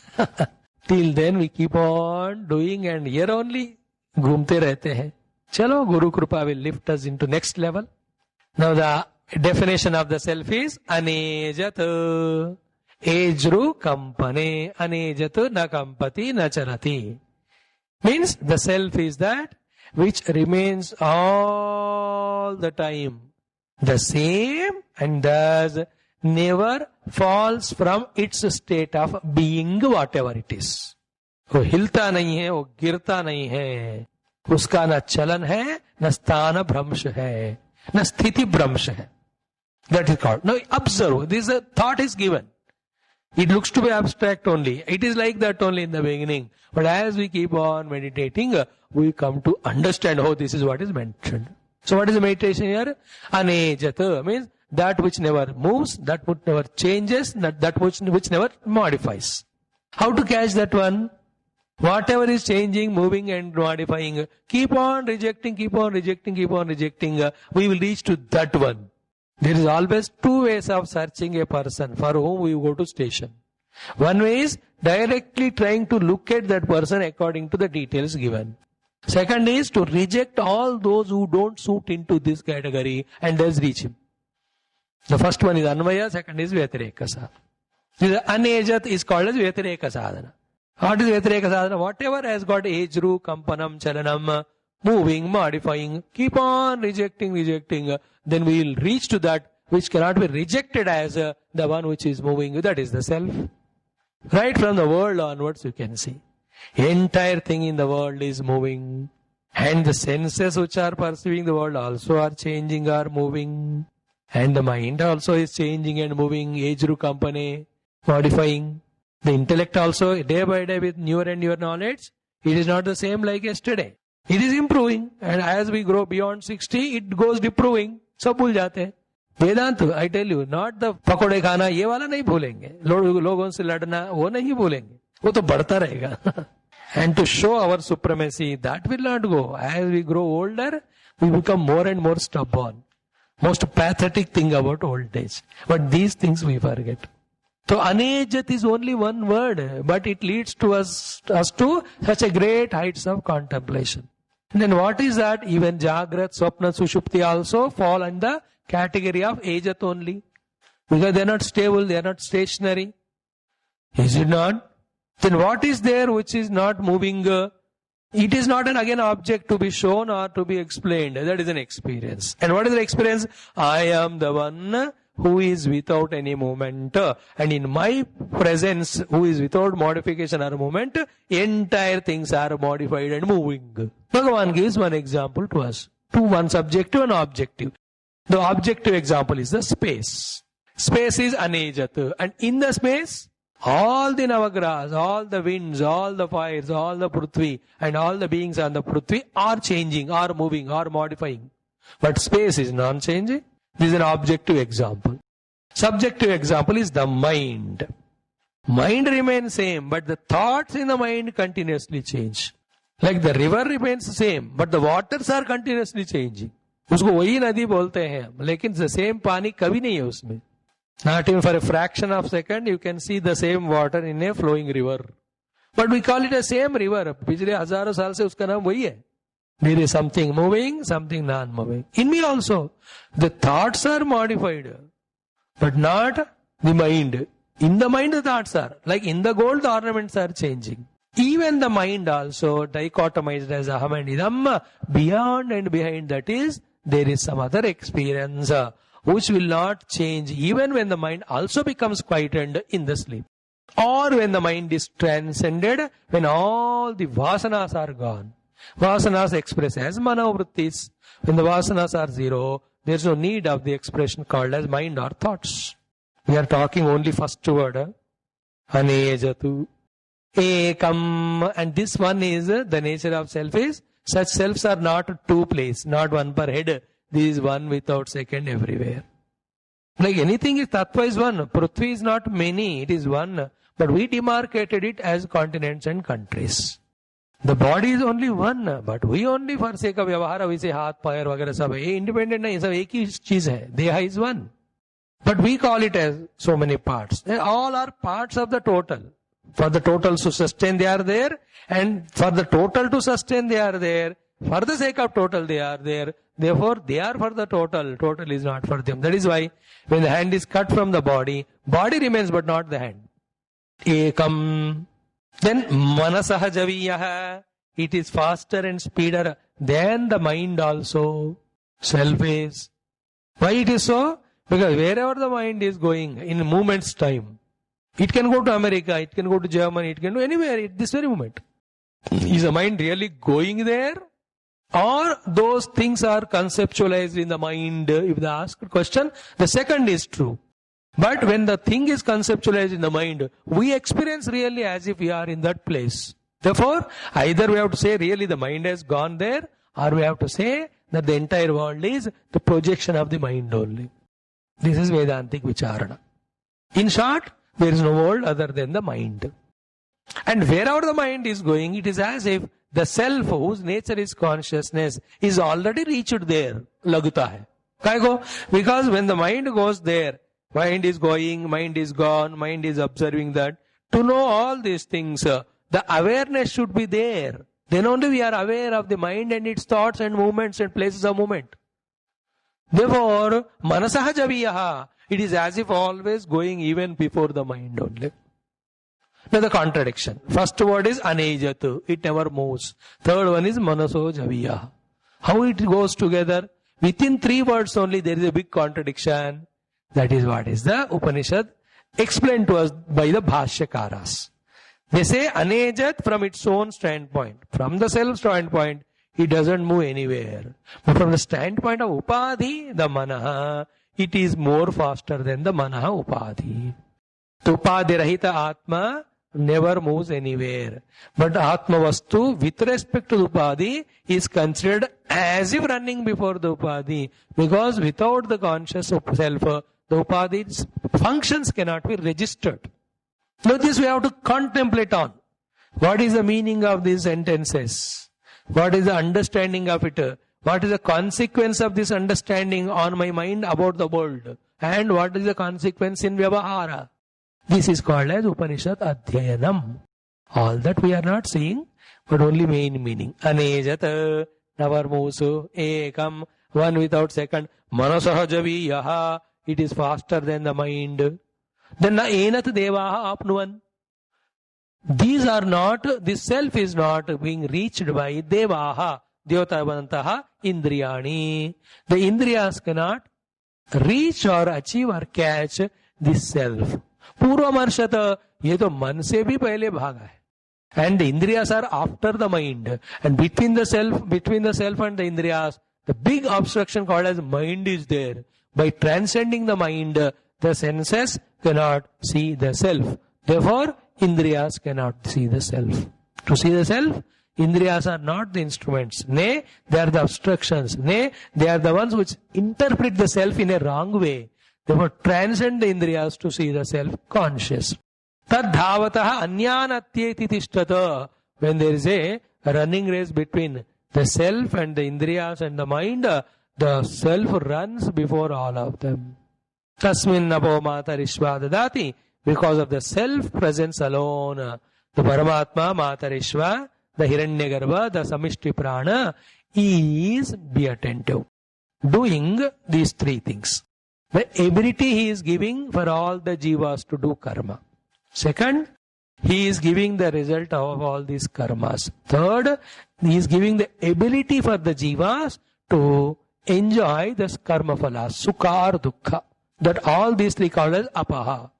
Till then we keep on doing and here only घूमते रहते हैं. Chalo, Guru Kripa will lift us into next level. Now the definition of the self is anejat. Ejru kampane. Anejat na kampati na charati. Means the self is that which remains all the time the same and thus never falls from its state of being whatever it is. वो हिलता नहीं है, वो गिरता नहीं है, उसका न चलन है, न स्थान भ्रंश है, न स्थिति भ्रंश है. That is called. Now observe, this thought is given. It looks to be abstract only. It is like that only in the beginning. But as we keep on meditating, we come to understand how this is what is mentioned. So what is the meditation here? Anejat means that which never moves, that which never changes, that which never modifies. How to catch that one? Whatever is changing, moving and modifying, keep on rejecting, keep on rejecting, keep on rejecting. We will reach to that one. There is always two ways of searching a person for whom we go to station. One way is directly trying to look at that person according to the details given. Second is to reject all those who don't suit into this category and thus reach him. The first one is Anvaya, second is Vyatireka sadhana. The Anejat is called as Vyatireka sadhana. What is Vyatireka sadhana? Whatever has got ejru, kampanam, chalanam, moving, modifying, keep on rejecting, then we will reach to that which cannot be rejected as the one which is moving, that is the self. Right from the world onwards you can see. Entire thing in the world is moving. And the senses which are perceiving the world also are changing, are moving. And the mind also is changing and moving, ejru company, modifying. The intellect also, day by day with newer and newer knowledge, it is not the same like yesterday. It is improving. And as we grow beyond 60, it goes improving. सब भूल जाते हैं. वेदांत, I tell you, not the पकोड़े खाना, ये वाला नहीं भूलेंगे. लोगों से लड़ना, वो नहीं भूलेंगे. वो तो बढ़ता रहेगा. And to show our supremacy, that will not go. As we grow older, we become more and more stubborn. Most pathetic thing about old age. But these things we forget. So anejat is only one word, but it leads to us to such a great heights of contemplation. And then what is that? Even Jagrat, Swapna, Sushupti also fall in the category of ejat only. Because they are not stable, they are not stationary. Is it not? Then what is there which is not moving? It is not an again object to be shown or to be explained. That is an experience. And what is the experience? I am the one who is without any movement. And in my presence, who is without modification or movement, entire things are modified and moving. Bhagavan gives one example to us. One subjective and objective. The objective example is the space. Space is anejat. And in the space, all the navagras, all the winds, all the fires, all the prithvi, and all the beings on the prithvi are changing, are moving, are modifying. But space is non-changing. This is an objective example. Subjective example is the mind. Mind remains same, but the thoughts in the mind continuously change. Like the river remains the same, but the waters are continuously changing. उसको वही नदी बोलते हैं, लेकिन the same पानी कभी नहीं है उसमें. Not even for a fraction of a second, you can see the same water in a flowing river. But we call it a same river. पिछले हजारों साल से उसका नाम वही है. There is something moving, something non-moving. In me also, the thoughts are modified, but not the mind. In the mind, the thoughts are. Like in the gold, the ornaments are changing. Even the mind also dichotomized as aham and idam. Beyond and behind that is, there is some other experience which will not change even when the mind also becomes quietened in the sleep. Or when the mind is transcended, when all the vasanas are gone. Vasanas express as manovrittis. When the vasanas are zero, there is no need of the expression called as mind or thoughts. We are talking only first word. Anejatu. Ekam. And this one is the nature of self is, such selves are not two place, not one per head. This is one without second everywhere. Like anything is tattva is one. Prithvi is not many, it is one. But we demarcated it as continents and countries. The body is only one, but we only for sake of vyavahara, we say हाथ पैर वगैरह सब है. Independent नहीं, सब एक ही चीज है. Deha is one. But we call it as so many parts. They all are parts of the total. For the total to sustain, they are there. And for the total to sustain, they are there. For the sake of total, they are there. Therefore, they are for the total. Total is not for them. That is why when the hand is cut from the body remains but not the hand. Ekam. Then manasah javiyaha. It is faster and speeder than the mind also. Self is. Why it is so? Because wherever the mind is going in a moment's time, it can go to America, it can go to Germany, it can go anywhere at this very moment. Is the mind really going there? Or those things are conceptualized in the mind? If they ask a question, the second is true. But when the thing is conceptualized in the mind, we experience really as if we are in that place. Therefore, either we have to say really the mind has gone there, or we have to say that the entire world is the projection of the mind only. This is Vedantic Vicharana. In short, there is no world other than the mind. And wherever the mind is going, it is as if the self, whose nature is consciousness, is already reached there. Laguta hai. Kaiko? Because when the mind goes there, mind is going, mind is gone, mind is observing that. To know all these things, the awareness should be there. Then only we are aware of the mind and its thoughts and movements and places of movement. Therefore, manasah javiyaha. It is as if always going even before the mind only. Now the contradiction. First word is anejatu. It never moves. Third one is manaso javiyaha. How it goes together? Within 3 words only there is a big contradiction. That is what is the Upanishad explained to us by the Bhashyakaras. They say anejat from its own standpoint. From the self standpoint, it doesn't move anywhere. But from the standpoint of upadhi, the manaha, it is more faster than the manaha upadhi. The upadhi rahita atma never moves anywhere. But atma vastu, with respect to the upadhi, is considered as if running before the upadhi. Because without the conscious self, the upadhi's functions cannot be registered. Now this we have to contemplate on. What is the meaning of these sentences? What is the understanding of it? What is the consequence of this understanding on my mind about the world? And what is the consequence in Vyavahara? This is called as Upanishad Adhyayanam. All that we are not seeing, but only main meaning. Anejat, navarmusu, ekam, one without second. Manasah javiyaha, it is faster than the mind. Then na enat devaha apnuvan. These are not, this self is not being reached by devaha, devatavantaha, indriyani. The indriyas cannot reach or achieve or catch this self. Purvamarshata, ye to man se bhi pehle bhaga hai. And the indriyas are after the mind. And between the self and the indriyas, the big obstruction called as mind is there. By transcending the mind, the senses cannot see the self. Therefore, Indriyas cannot see the self. To see the self, Indriyas are not the instruments. Nay, they are the obstructions. Nay, they are the ones which interpret the self in a wrong way. Therefore, transcend the Indriyas to see the self conscious. Tad dhāvataha anyānatyeti tishtata. When there is a running race between the self and the Indriyas and the mind, the self runs before all of them. Tasmin napo matarishva dadati. Because of the self-presence alone, the Paramatma, Matarishva, the Hiranyagarbha, the Samishti Prana is be attentive. Doing these three things. The ability he is giving for all the jivas to do karma. Second, he is giving the result of all these karmas. Third, he is giving the ability for the jivas to enjoy this karma phala, sukha or dukkha. That all these three called as apaha.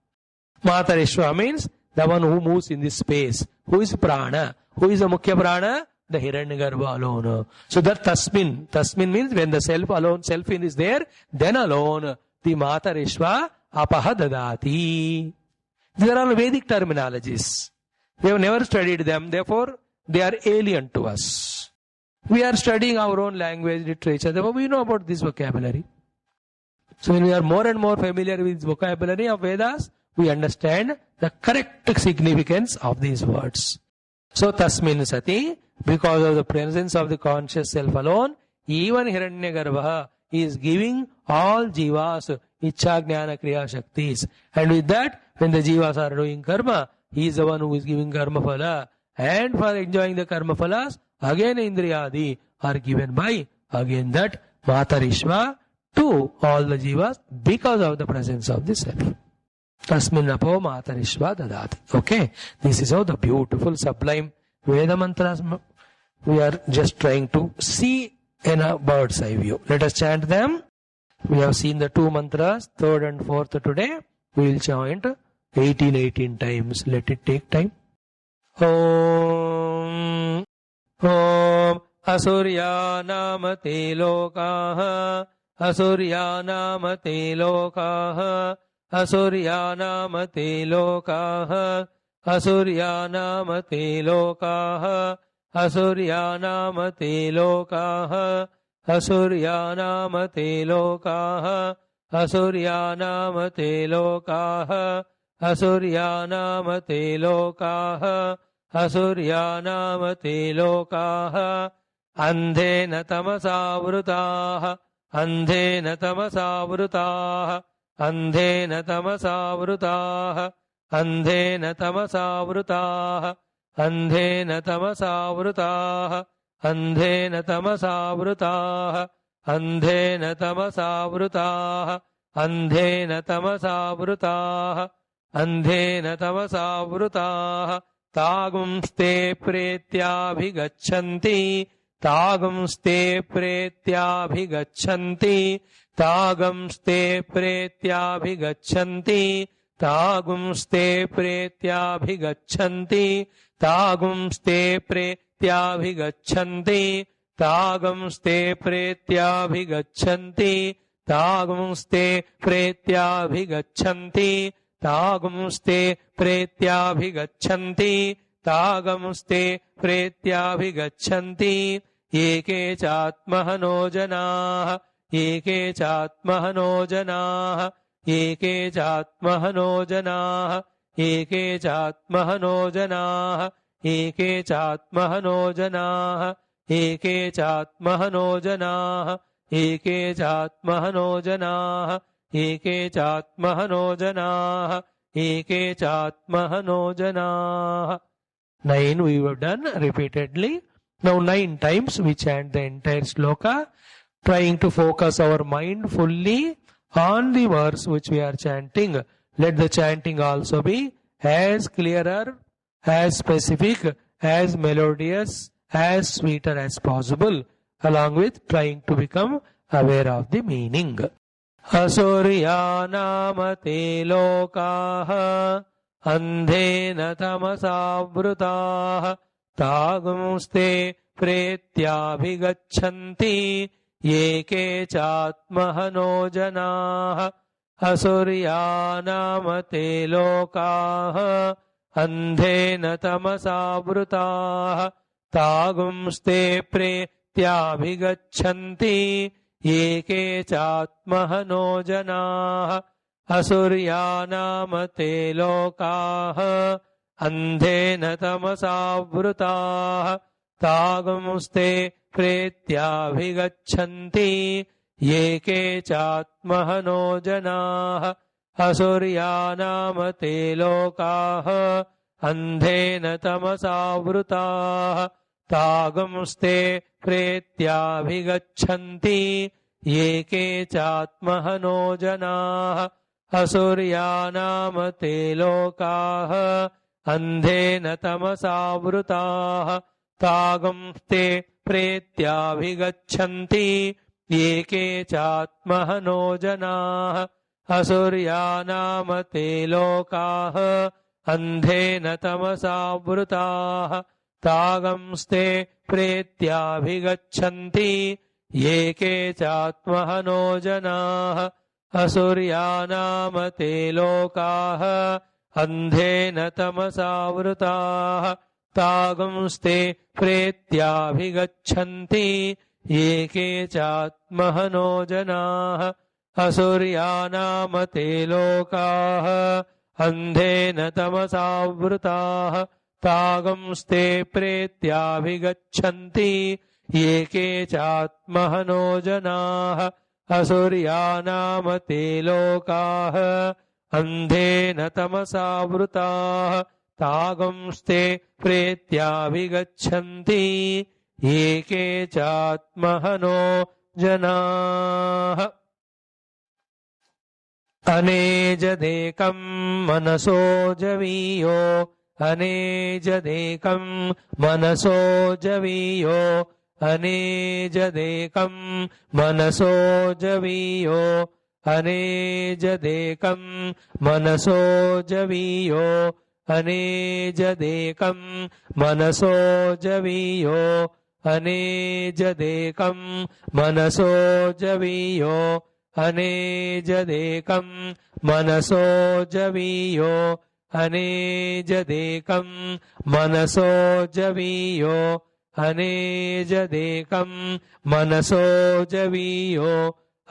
Matarishva means the one who moves in this space. Who is prana? Who is the mukhya prana? The Hiranyagarbha alone. So that tasmin means when the self alone, self is there, then alone the Matarishva apaha dadati. These are all Vedic terminologies. We have never studied them, therefore they are alien to us. We are studying our own language, literature, therefore we know about this vocabulary. So when we are more and more familiar with vocabulary of Vedas, we understand the correct significance of these words. So tasmin sati, because of the presence of the conscious self alone, even Hiranyagarbha is giving all jivas ichha jnana kriya shaktis. And with that, when the jivas are doing karma, he is the one who is giving karma phala. And for enjoying the karma phalas, again indriyadi are given by again that Matarishva to all the jivas because of the presence of the self. Tasmin apo Matarishva dadati. Okay, this is how the beautiful, sublime Veda mantras we are just trying to see in a bird's eye view. Let us chant them. We have seen the two mantras, third and fourth today. We will chant 18 times. Let it take time. Om Om Asurya namate lokaha Asurya namate lokaha Asurya namate lokaha Asurya namate lokaha Asurya namate lokaha Asurya namate lokaha Asurya namate lokaha Asurya namate lokaha Asurya namate lokaha Andhena tamasavrutāha Andhena tamasavrutāha Andhena tamasavrutāha Andhena tamasavrutāha Andhena tamasavrutāha Andhena tamasavrutāha Andhena tamasavrutāha Andhena tamasavrutāha Andhena tamasavrutāha Tagumste pretyabhigachanti Tagumste pretyabhigachanti Tagumste pretyabhigachanti Tagumste pretyabhigachanti Tagumste pretyabhigachanti Tagumste pretyabhigachanti Tagumste pretyabhigachanti Tagumste pretyabhigachanti Tagumste pretyabhigachanti Eke chatmahano janaah Eke chatmahano janaah Eke chatmahano janaah Eke chatmahano janaah Eke chatmahano janaah Eke chatmahano janaah Eke chatmahano janaah Eke chatmahano janaah Eke chatmahano janaah. 9 we have done repeatedly. Now 9 times we chant the entire sloka, trying to focus our mind fully on the verse which we are chanting. Let the chanting also be as clearer, as specific, as melodious, as sweeter as possible, along with trying to become aware of the meaning. Asurya namate lokaha Andhena tamasavrutāha Tagumste pretyabhigachanti Yeke chatmahano janaah Asurya namate lokaha Andhena tamasavrutāha Tagumste pretyabhigachanti Yeke chatmahano janaah Asurya namate lokaha Andhena tamasavrutāha Tagumste pretyabhigachanti ये के चात्महनो जनाः असुर्यानाम ते लोकाः अन्धेन तमसावृताः तागंस्ते प्रेत्याभिगच्छन्ति ये के चात्महनो जनाः असुर्यानाम ते लोकाः अन्धेन तमसावृताः तागंस्ते प्रेत्याभिगच्छन्ति ये के चात्महनो जनाः असुर्यानाम ते लोकाः अन्धेन तमसावृताः तागंस्ते प्रेत्याभिगच्छन्ति ये के चात्महनो जनाः असुर्यानाम ते लोकाः अन्धेन तमसावृताः तागंस्ते प्रेत्याभिगच्छन्ति ये के चात्महनो जनाः असुर्यानाम ते लोकाः अन्धेन तमसावृताः तागंस्ते प्रेत्याभिगच्छन्ति ये के चात्महनो जनाः असुर्यानाम ते लोकाः अन्धेन तमसावृताः तागंस्ते प्रेत्याभिगच्छन्ति ये के चात्महनो जनाः अनेजदेकं मनसो जवीयो अनेजदेकं मनसो जवीयो अनेजदेकं मनसो जवीयो अनेजदेकं मनसो जवीयो अनेजदेकं मनसो जवीयो अनेजदेकं मनसो जवीयो अनेजदेकं मनसो जवीयो अनेजदेकं मनसो जवीयो अनेजदेकं मनसो जवीयो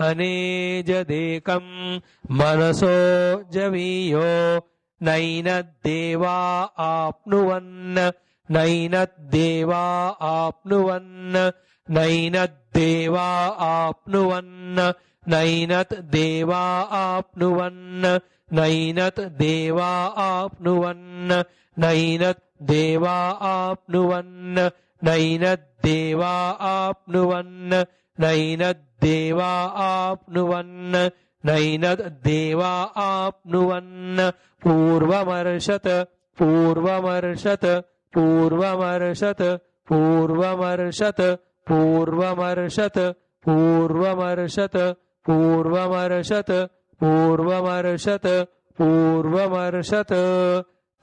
अनेजदेकं मनसो जवीयो नैनद्देवा आप्नुवन् नैनद्देवा आप्नुवन् नैनद्देवा आप्नुवन् नैनद्देवा आप्नुवन् नैनद्देवा आप्नुवन् नैनद्देवा आप्नुवन् नैनद्देवा आप्नुवन् नैनद्देवा आप्नुवन् नैनद्देवा आप्नुवन् पूर्वमर्षत् पूर्वमर्षत् पूर्वमर्षत् पूर्वमर्षत् पूर्वमर्षत् पूर्वमर्षत् पूर्वमर्षत् पूर्वमर्षत् पूर्वमर्षत्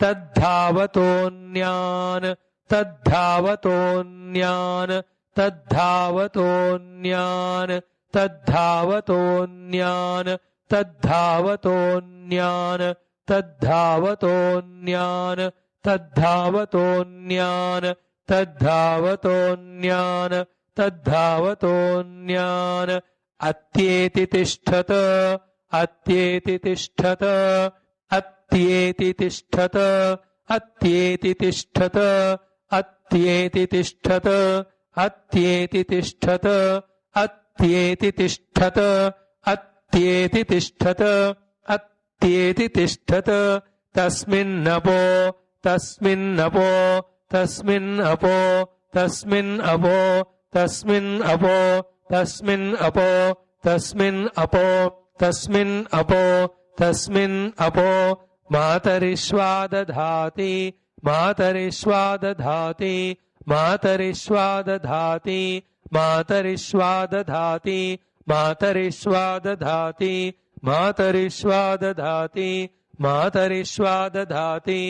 तद्धावतोऽन्यान् तद्धावतोऽन्यान् तद्धावतोऽन्यान् तद्धावतोऽन्यान् तद्धावतोऽन्यान् तद्धावतोऽन्यान् तद्धावतोऽन्यान् तद्धावतोऽन्यान् तद्धावतोऽन्यान् अत्येति तिष्ठत अत्येति तिष्ठत अत्येति तिष्ठत अत्येति तिष्ठत अत्येति तिष्ठत अत्येति तिष्ठत अत्येति तिष्ठत अत्येति तिष्ठत अत्येति तिष्ठत तस्मिन्नपो तस्मिन्नपो तस्मिन्नपो तस्मिन्नपो तस्मिन्नपो तस्मिन्नपो तस्मिन्नपो तस्मिन्नपो तस्मिन्नपो मातरिश्वादधाति मातरिश्वादधाति मातरिश्वादधाति मातरिश्वादधाति मातरिश्वादधाति मातरिश्वादधाति मातरिश्वादधाति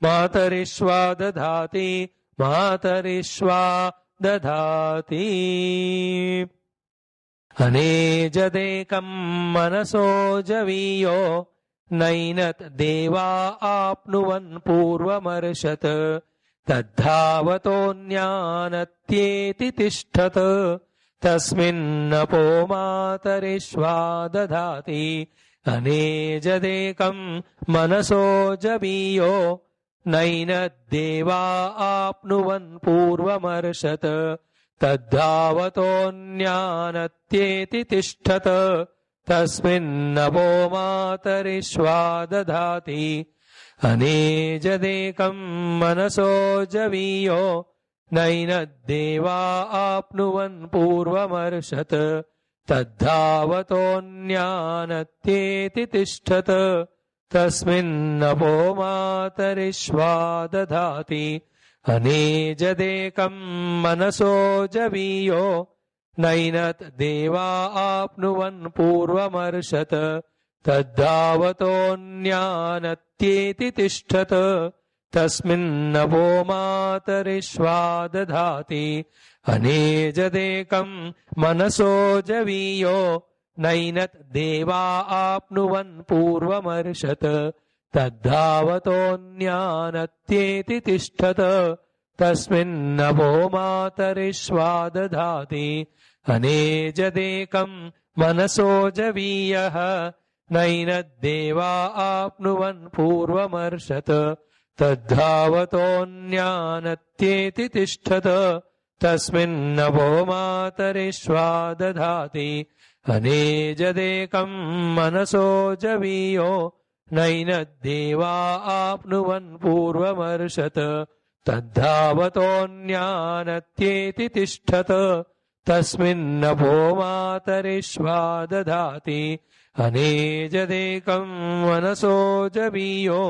मातरिश्वादधाति मातरिश्वादधाति अनेजदेकं मनसो जवीयो नैनद्देवा आप्नुवन् पूर्वमर्षत् तद्धावतोऽन्यानत्येति तिष्ठत तस्मिन्नपो मातरिश्वादधाति अनेजदेकं मनसो जवीयो नैनद्देवा आप्नुवन् पूर्वमर्षत् तद्धावतोऽन्यानत्येति तिष्ठत तस्मिन्नभो मातरिश्वा दधाति अनेजदेकं मनसो जवीयो नैनद्देवा आप्नुवन् पूर्वमर्षत् तद्धावतोऽन्यानत्येति तिष्ठत तस्मिन्नभो मातरिश्वा दधाति अनेजदेकं मनसो जवीयो नैनत् देवा आप्नुवन् पूर्वमर्षत् तद्धावतोऽन्यानत्येति तिष्ठत तस्मिन्नभो मातरिश्वा दधाति अनेजदेकं मनसो जवीयो नैनत् देवा आप्नुवन् पूर्वमर्षत् तद्धावतोऽन्यानत्येति तिष्ठत तस्मिन्नभो मातरिश्वा दधाति अनेजदेकं मनसो जवीयः नैनद्देवा आप्नुवन् पूर्वमर्षत् तद्धावतोऽन्यानत्येति तिष्ठत तस्मिन्नभो मातरिश्वा दधाति अनेजदेकं मनसो जवीयो नैनद्देवा आप्नुवन् पूर्वमर्षत् तद्धावतोऽन्यानत्येति तिष्ठत तस्मिन्नभो मातरिश्वा दधाति अनेजदेकं मनसो जवीयो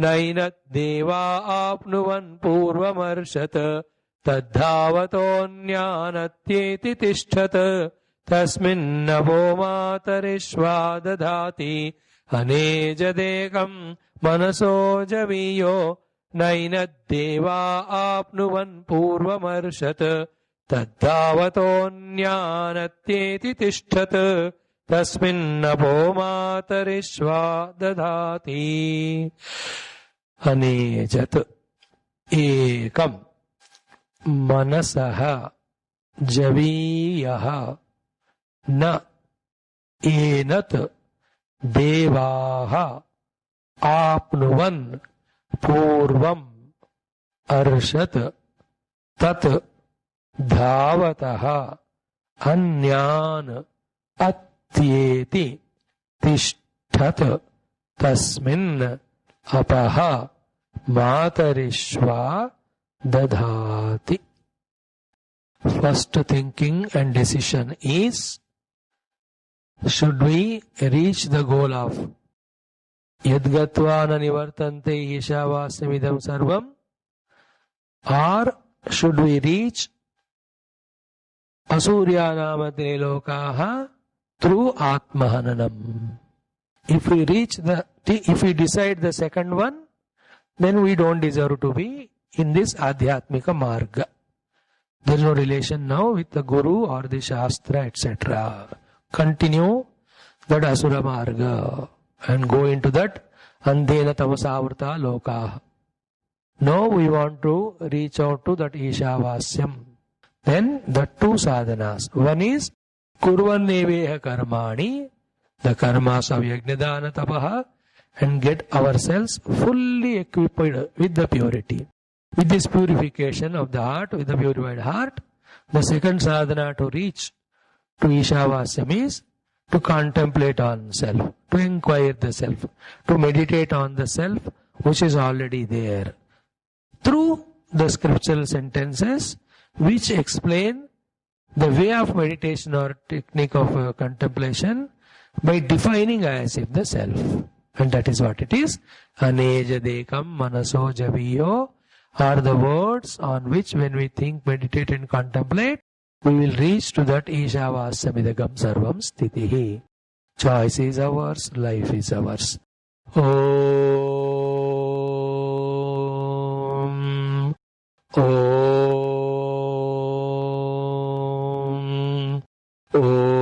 नैनद्देवा आप्नुवन् पूर्वमर्षत् तद्धावतोऽन्यानत्येति तिष्ठत तस्मिन्नभो मातरिश्वा दधाति अनेजदेकं मनसो जवीयो नैनद्देवा आप्नुवन् पूर्वमर्षत् तद्धावतोऽन्यानत्येति तिष्ठत तस्मिन्नभो मातरिश्वा दधाति अनेजत् एकं मनसः जवीयः न एनत् देवाः आप्नुवन् पूर्वम् अर्षत् तत् धावतः अन्यान् अत्येति तिष्ठत तस्मिन् अपः मातरिश्वा दधाति. First thinking and decision is, should we reach the goal of yadgatva na nivartante ishavasямidam sarvam, or should we reach asurya namatre lokaha through atmahananam? If we decide the second one, then we don't deserve to be in this adhyatmika marga. There is no relation now with the guru or the shastra, etc. Continue that asura marga and go into that andhena tamasavrta loka. Now we want to reach out to that ishavasyam. Then the two sadhanas. One is kurvanneveha karmani, the karmas of yajnadana tapaha, and get ourselves fully equipped with the purity. With this purification of the heart, with the purified heart, the second sadhana to reach to ishavasyam is to contemplate on self, to inquire the self, to meditate on the self which is already there. Through the scriptural sentences which explain the way of meditation or technique of contemplation by defining as if the self. And that is what it is. Anejadekam manaso javiyo are the words on which when we think, meditate and contemplate, we will reach to that Ishavasyamitagam Sarvam Stitihi. Choice is ours, life is ours. Om. Om. Om.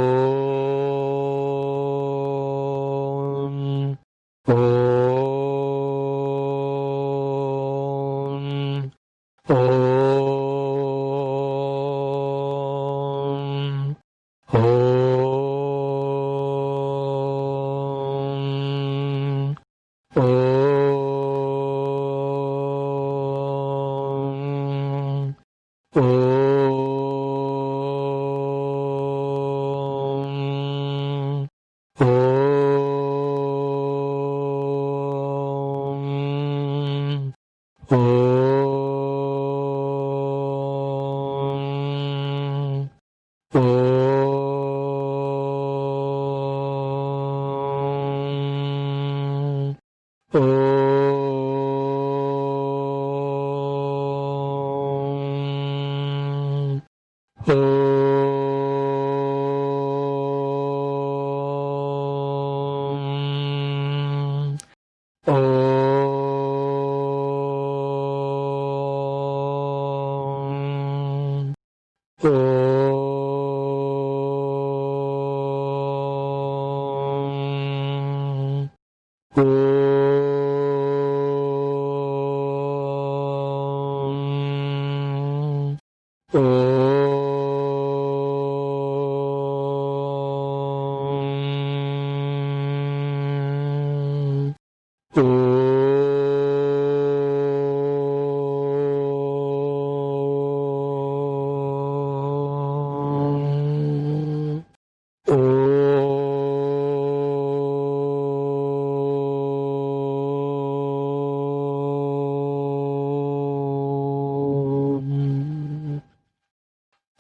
Om.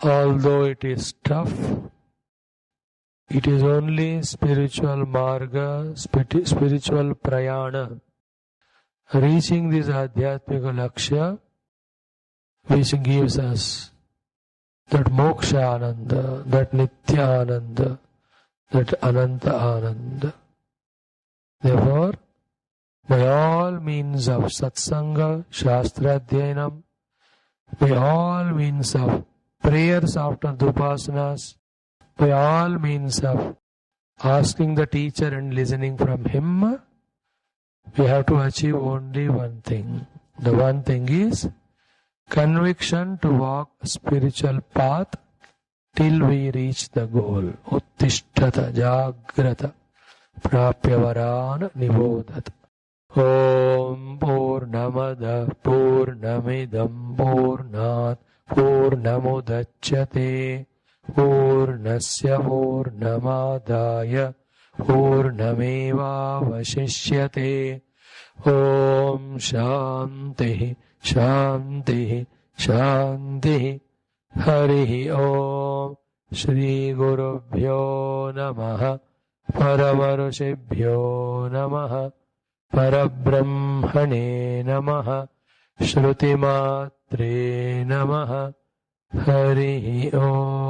Although it is tough, it is only spiritual marga, spiritual prayana, reaching this adhyatmika lakshya, which gives us that moksha ananda, that nitya ananda, that ananta ananda. Therefore, by all means of satsanga, shastra adhyanam, by all means of prayers after the upasanas, by all means of asking the teacher and listening from him, we have to achieve only one thing. The one thing is conviction to walk a spiritual path till we reach the goal. Uttishtata jagrata prapyavaran nibodhata. Om Purnamada Purnamidam Purnat Purnamudachyate Purnasya Purnamadaya Purnameva Vashishyate. Om Shanti Shanti Shanti. Hari Om. Shri Gurubhyo Namaha Paramarushibhyo Namaha Parabrahmane Namaha Shrutimatre Namaha. Hari Om.